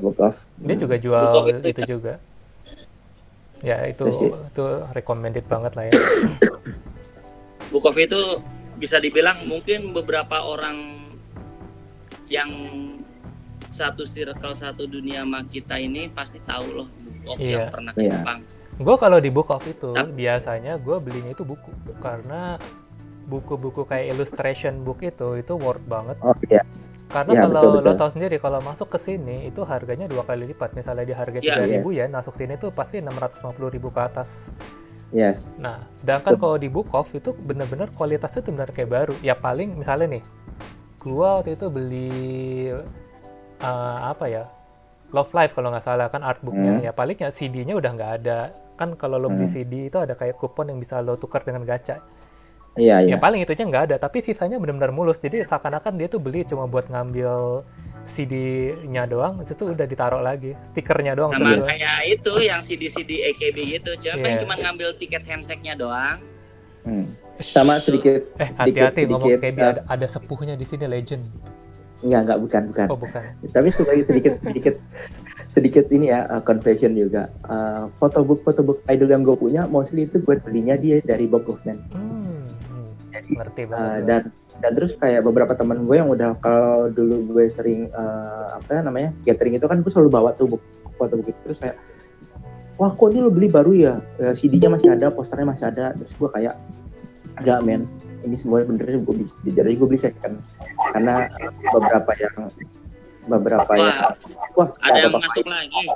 Dia juga jual itu juga. Ya itu recommended banget lah ya. Book Off itu bisa dibilang mungkin beberapa orang yang satu circle satu dunia sama kita ini pasti tahu loh Book Off yang pernah ke Jepang. Gue kalau di Book Off itu biasanya gue belinya itu buku, karena buku-buku kayak illustration book itu worth banget. Karena kalau lo tahu sendiri kalau masuk ke sini itu harganya 2 kali lipat. Misalnya di harga 3.000 yen, masuk sini tuh pasti 650.000 ke atas. Yes. Nah, sedangkan kalau di Book Off itu bener-bener kualitasnya tuh bener kayak baru. Ya paling misalnya nih, gua waktu itu beli Love Life kalau nggak salah kan artbooknya. Ya paling ya CD-nya udah nggak ada. Kan kalau lo beli CD itu ada kayak kupon yang bisa lo tukar dengan gacha. Iya. Ya paling itunya nggak ada, tapi sisanya benar-benar mulus. Jadi seakan-akan dia tuh beli cuma buat ngambil CD-nya doang, itu tuh udah ditaruh lagi, stikernya doang. Sama kayak itu yang CD AKB gitu, yang cuma ngambil tiket handshake-nya doang. Sama sedikit. Hati-hati ngomong KB, ada sepuhnya di sini, legend. Enggak, bukan. Oh, bukan. Tapi sedikit ini ya, confession juga. Photobook idol yang gue punya, mostly itu gue belinya dia dari Bob Hoffman. Jadi, ngerti banget. Dan terus kayak beberapa teman gue yang udah, kalau dulu gue sering gathering itu kan gue selalu bawa tuh fotobook itu, terus kayak, wah kok ini lo beli baru ya, CD-nya masih ada, posternya masih ada. Terus gue kayak, enggak men, ini semua bener gue beli second, karena beberapa yang wah ada yang masuk lagi.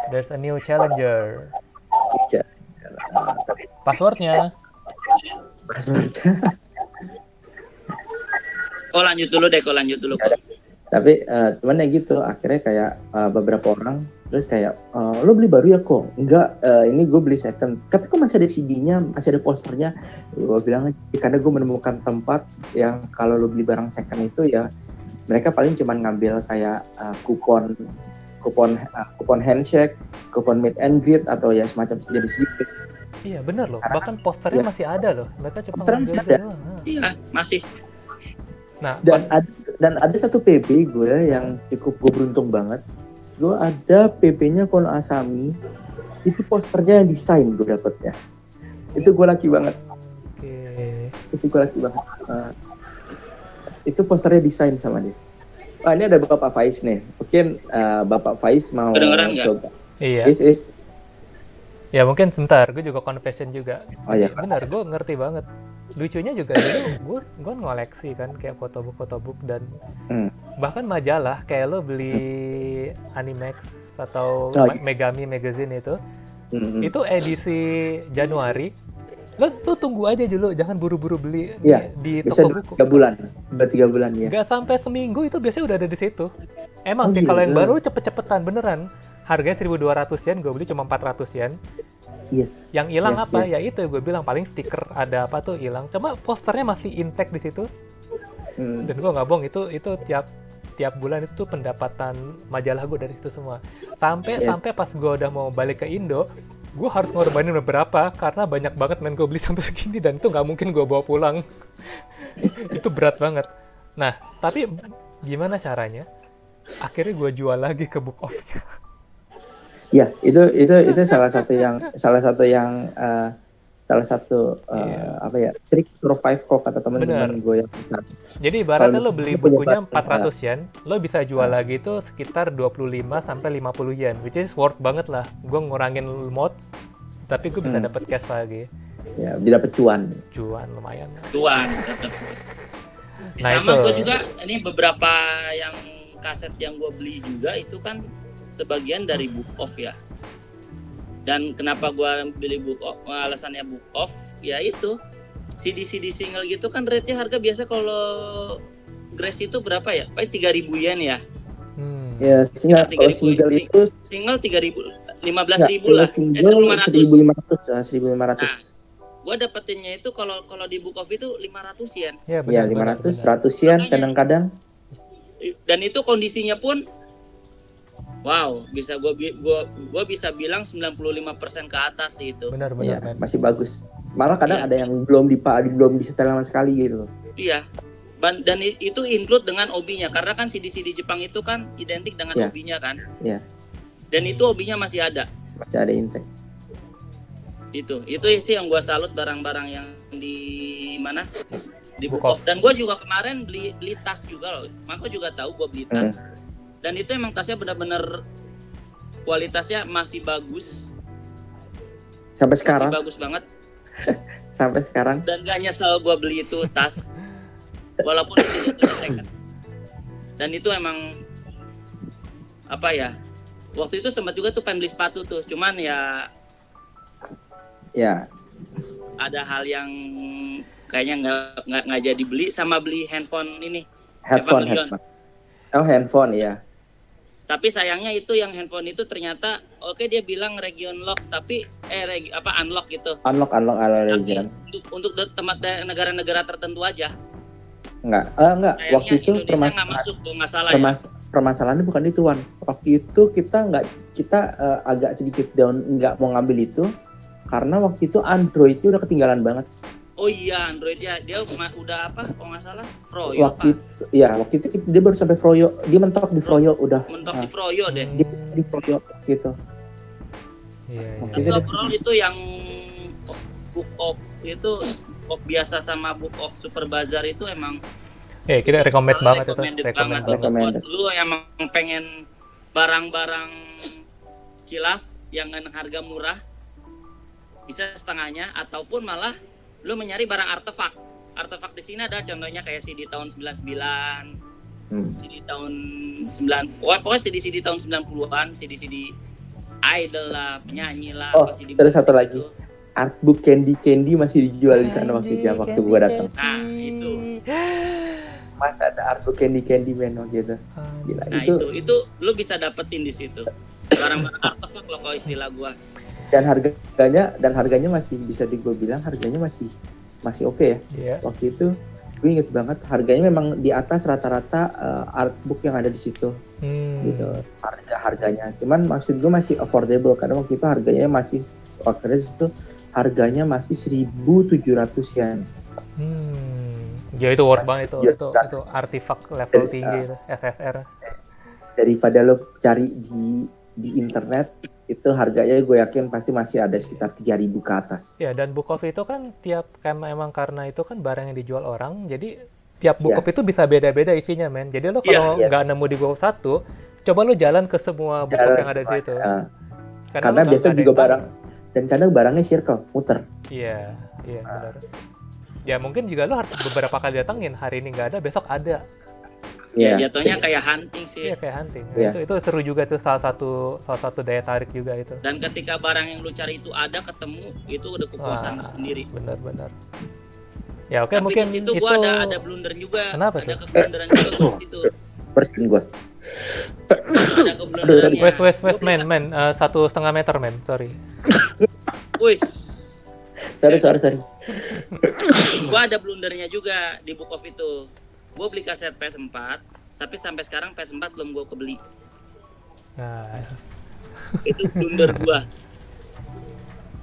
There's a new challenger. Passwordnya. Lanjut dulu deh. Tapi temennya gitu, akhirnya kayak beberapa orang terus kayak, lo beli baru ya kok? Enggak, ini gue beli second. Tapi kok masih ada CD-nya, masih ada posternya? Gue bilang, karena gue menemukan tempat yang kalau lo beli barang second itu ya, mereka paling cuma ngambil kayak kupon handshake, kupon meet and greet, atau ya semacam jenis gitu. Iya benar loh, bahkan posternya masih ada loh. Mereka cuma ngambil doang. Iya, masih. Nah, dan ada satu PB gue yang cukup gue beruntung banget. Gue ada PB-nya Kono Asami, itu posternya yang desain gue dapetnya. Itu gue laki banget. Oke. Itu gue laki banget. itu posternya desain sama dia. Ini ada Bapak Faiz nih. Mungkin Bapak Faiz mau Kedengeran nggak? coba. Iya. Is. Ya mungkin sebentar, gue juga confession juga. Oh iya. Benar, gue ngerti banget. Lucunya juga dulu gue ngoleksi kan kayak fotobook dan bahkan majalah kayak lo beli Animax atau Megami Magazine itu edisi Januari. Lo tuh tunggu aja dulu, jangan buru-buru beli di toko buku. 3 bulan, 3 bulan ya. Gak sampai seminggu itu biasanya udah ada di situ. Emang sih kalau yang baru cepet-cepetan beneran. Harganya 1.200 yen, gue beli cuma 400 yen. Yes. Yang hilang apa? Ya itu gue bilang paling stiker ada apa tuh hilang. Cuma posternya masih intact di situ. Dan gue nggak bohong itu tiap bulan itu pendapatan majalah gue dari situ semua. Sampai pas gue udah mau balik ke Indo, gue harus ngorbanin beberapa karena banyak banget main gue beli sampai segini dan itu nggak mungkin gue bawa pulang. Itu berat banget. Nah, tapi gimana caranya? Akhirnya gue jual lagi ke Book Off-nya. Ya, itu salah satu apa ya, trik survive kok kata teman-teman gue yang besar. Jadi ibaratnya lo beli bukunya 400 yen, lo bisa jual lagi itu sekitar 25 sampai 50 yen, which is worth banget lah. Gue ngurangin mod, tapi gue bisa dapat cash lagi. Ya, dapat cuan Lumayan. Cuan tetap. Nah, sama itu. Gue juga ini beberapa yang kaset yang gue beli juga itu kan sebagian dari Book Off ya. Dan kenapa gue beli Book Off, alasannya Book Off ya itu CD single gitu kan rate-nya harga biasa kalau Grace itu berapa ya? Paling 3.000 yen ya. Ya, single itu single 3.000, 15.000 lah. 1.500. Nah, gue dapetinnya itu kalau di Book Off itu 500 yen. Ya, benar, 500, 100 yen kadang-kadang. Dan itu kondisinya pun wow, bisa gue bisa bilang 95% ke atas itu. Benar. Ya, masih bagus. Malah kadang ada yang belum disetel sama sekali gitu. Iya. Dan itu include dengan obinya karena kan CD Jepang itu kan identik dengan obinya kan. Iya. Dan itu obinya masih ada. Masih ada intek. Itu sih yang gue salut barang-barang yang di mana? Di Book Off. Dan gue juga kemarin beli tas juga loh. Maka juga tahu gue beli tas. Dan itu emang tasnya benar-benar kualitasnya masih bagus. Sampai sekarang. Masih bagus banget. Sampai sekarang. Dan gak nyesel gue beli itu tas. Walaupun itu second. Dan itu emang apa ya? Waktu itu sempat juga tuh pengen beli sepatu tuh. Cuman ya ada hal yang kayaknya nggak jadi beli sama beli handphone ini. Headphone. Oh, handphone ya. Tapi sayangnya itu yang handphone itu ternyata dia bilang region lock tapi unlock gitu. Unlock region. Untuk tempat negara-negara tertentu aja. Enggak. Sayangnya Waktu itu Indonesia nggak masuk kalau nggak salah permasalahannya bukan itu, Wan. Waktu itu kita agak sedikit down, nggak mau ngambil itu karena waktu itu Android itu udah ketinggalan banget. Oh iya, Android dia udah apa? Kalau nggak salah, Froyo waktu itu dia baru sampai Froyo, dia mentok di Froyo udah. Mentok di Froyo deh. Dia di Froyo gitu. Iya. Tapi overall itu yang Book Off itu Book biasa sama Book Off Super Bazaar itu emang. Kita recommend banget itu. Recommended. Buat lu emang pengen barang-barang khilaf yang harga murah, bisa setengahnya ataupun malah lu mencari barang artefak di sini ada contohnya kayak CD tahun 99 CD tahun 9 pokoknya CD tahun 90-an CD idol lah penyanyi lah terus satu lagi artbook Candy masih dijual di sana waktu gua datang. Nah itu masih ada artbook Candy man gitu. Gila, nah itu lu bisa dapetin di situ barang-barang artefak loh kalau istilah gua. Dan harganya masih bisa gue bilang harganya masih oke ya. Waktu itu gue inget banget harganya memang di atas rata-rata artbook yang ada di situ. Gitu harganya. Cuman maksud gue masih affordable karena waktu itu harganya masih harganya masih 1.700 yen. Ya itu worth banget itu artefak level tinggi itu SSR. Daripada lo cari di internet itu harganya gue yakin pasti masih ada sekitar 3.000 ke atas. Ya, dan Book Off itu kan emang karena itu kan barang yang dijual orang, jadi tiap book of itu bisa beda-beda isinya, men. Jadi lo kalau nggak nemu di book of 1, coba lo jalan ke semua book of yang ada di situ. Karena biasa juga barang, dan kadang barangnya circle, muter. Iya, benar. Ya mungkin juga lo harus beberapa kali datengin, hari ini nggak ada, besok ada. Ya jatuhnya kayak hunting sih. Iya, kayak hunting. Itu seru juga tuh, salah satu daya tarik juga itu. Dan ketika barang yang lu cari itu ada, ketemu, itu udah kepuasan sendiri. Benar. Ya oke, tapi mungkin di situ gua ada blunder juga. Kenapa ada tuh? keblunderan juga gua di situ. Persin gua. Ada keblunderannya. Wes men, 1,5 meter men, sorry. Wis. Sorry. Gua ada blundernya juga di Book of itu. Gue beli kaset PS4, tapi sampai sekarang PS4 belum gue kebeli. Nah. Itu blunder gue.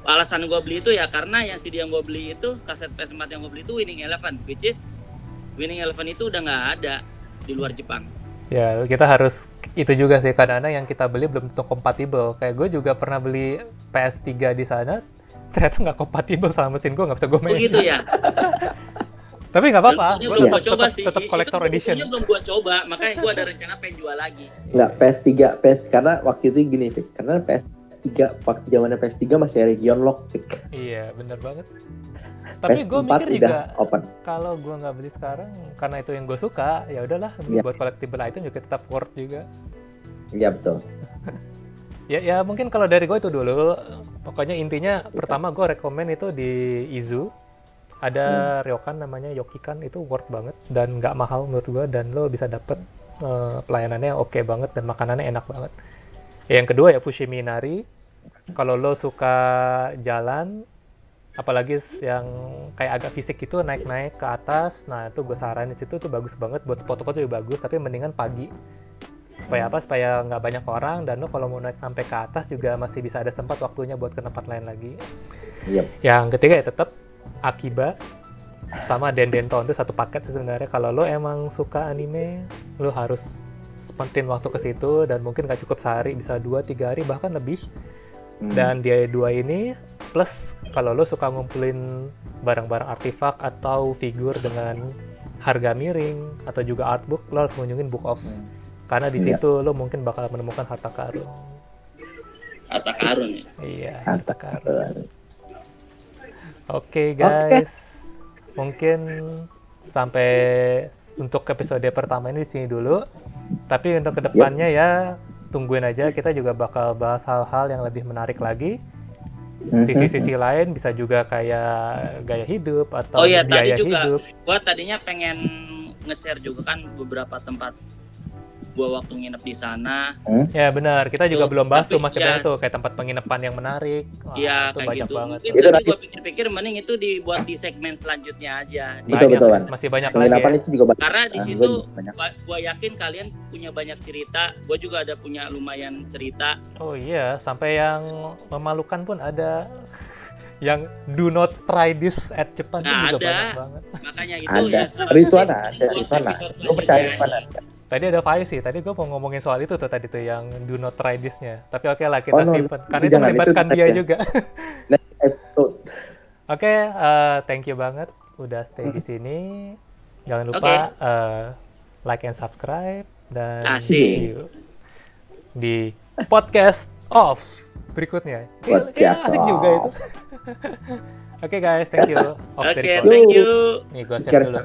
Alasan gue beli itu ya karena yang CD yang gue beli itu, kaset PS4 yang gue beli itu Winning Eleven, which is Winning Eleven itu udah nggak ada di luar Jepang. Ya, kita harus itu juga sih, kadang-kadang yang kita beli belum tentu kompatibel. Kayak gue juga pernah beli PS3 di sana, ternyata nggak kompatibel sama mesin gue, nggak bisa gue main. Begitu ya. Tapi nggak apa-apa, gue belum coba sih. Tetap collector edition. Itu belum gue coba, makanya gue ada rencana pengen jual lagi. Nggak, PS3, karena waktu itu gini, Fik. Karena PS3, waktu zamannya PS3 masih region lock, Fik. Iya, bener banget. Tapi gue mikir juga, kalau gue nggak beli sekarang, karena itu yang gue suka, ya udahlah, buat collectible item juga tetap worth juga. Iya, betul. Ya mungkin kalau dari gue itu dulu. Pokoknya intinya, pertama gue rekomen itu di Izu. Ada ryokan namanya Yokikan, itu worth banget dan nggak mahal menurut gue, dan lo bisa dapet pelayanannya oke banget dan makanannya enak banget. Yang kedua ya Fushimi Inari. Kalau lo suka jalan, apalagi yang kayak agak fisik itu, naik-naik ke atas, nah itu gue saranin situ tuh bagus banget, buat foto-foto juga bagus, tapi mendingan pagi. Supaya apa? Supaya nggak banyak orang, dan lo kalau mau naik sampai ke atas juga masih bisa ada sempat waktunya buat ke tempat lain lagi. Yang ketiga ya tetap Akiba sama Dendenton, itu satu paket sebenarnya. Kalau lo emang suka anime, lo harus sempetin waktu ke situ, dan mungkin gak cukup sehari, bisa 2-3 hari bahkan lebih. Dan dia dua ini plus kalau lo suka ngumpulin barang-barang artefak atau figur dengan harga miring atau juga artbook, lo harus mengunjungin Book of. Karena di situ lo mungkin bakal menemukan harta karun. Harta karun ya? Iya, harta karun. Oke guys, mungkin sampai untuk episode pertama ini di sini dulu. Tapi untuk kedepannya ya tungguin aja, kita juga bakal bahas hal-hal yang lebih menarik lagi. Sisi-sisi lain bisa juga kayak gaya hidup atau biaya tadi juga, hidup. Gua tadinya pengen nge-share juga kan beberapa tempat gua waktu nginep di sana. Ya benar, kita juga belum bahas tuh maksudnya tuh kayak tempat penginapan yang menarik. Iya, itu kayak banyak gitu. banget. Mungkin tadi gua pikir-pikir mending itu dibuat di segmen selanjutnya aja. Betul. Masih banyak penginapan lagi. Itu juga banyak. Karena di situ gua yakin kalian punya banyak cerita. Gua juga ada punya lumayan cerita. Oh iya, sampai yang memalukan pun ada. Yang do not try this at Japan itu juga banyak banget. Makanya itu ya. Rituan ada. Gue percaya Rituan ada. Tadi ada Faiz sih, tadi gue mau ngomongin soal itu tuh tadi tuh yang do not try this-nya. Tapi oke lah, kita simpen. Karena itu melibatkan dia juga. Oke, thank you banget udah stay di sini. Jangan lupa like and subscribe. Dan see you di podcast off berikutnya. Podcast asik juga itu. Oke guys, thank you. Oke, thank you. Nih gue share dulu.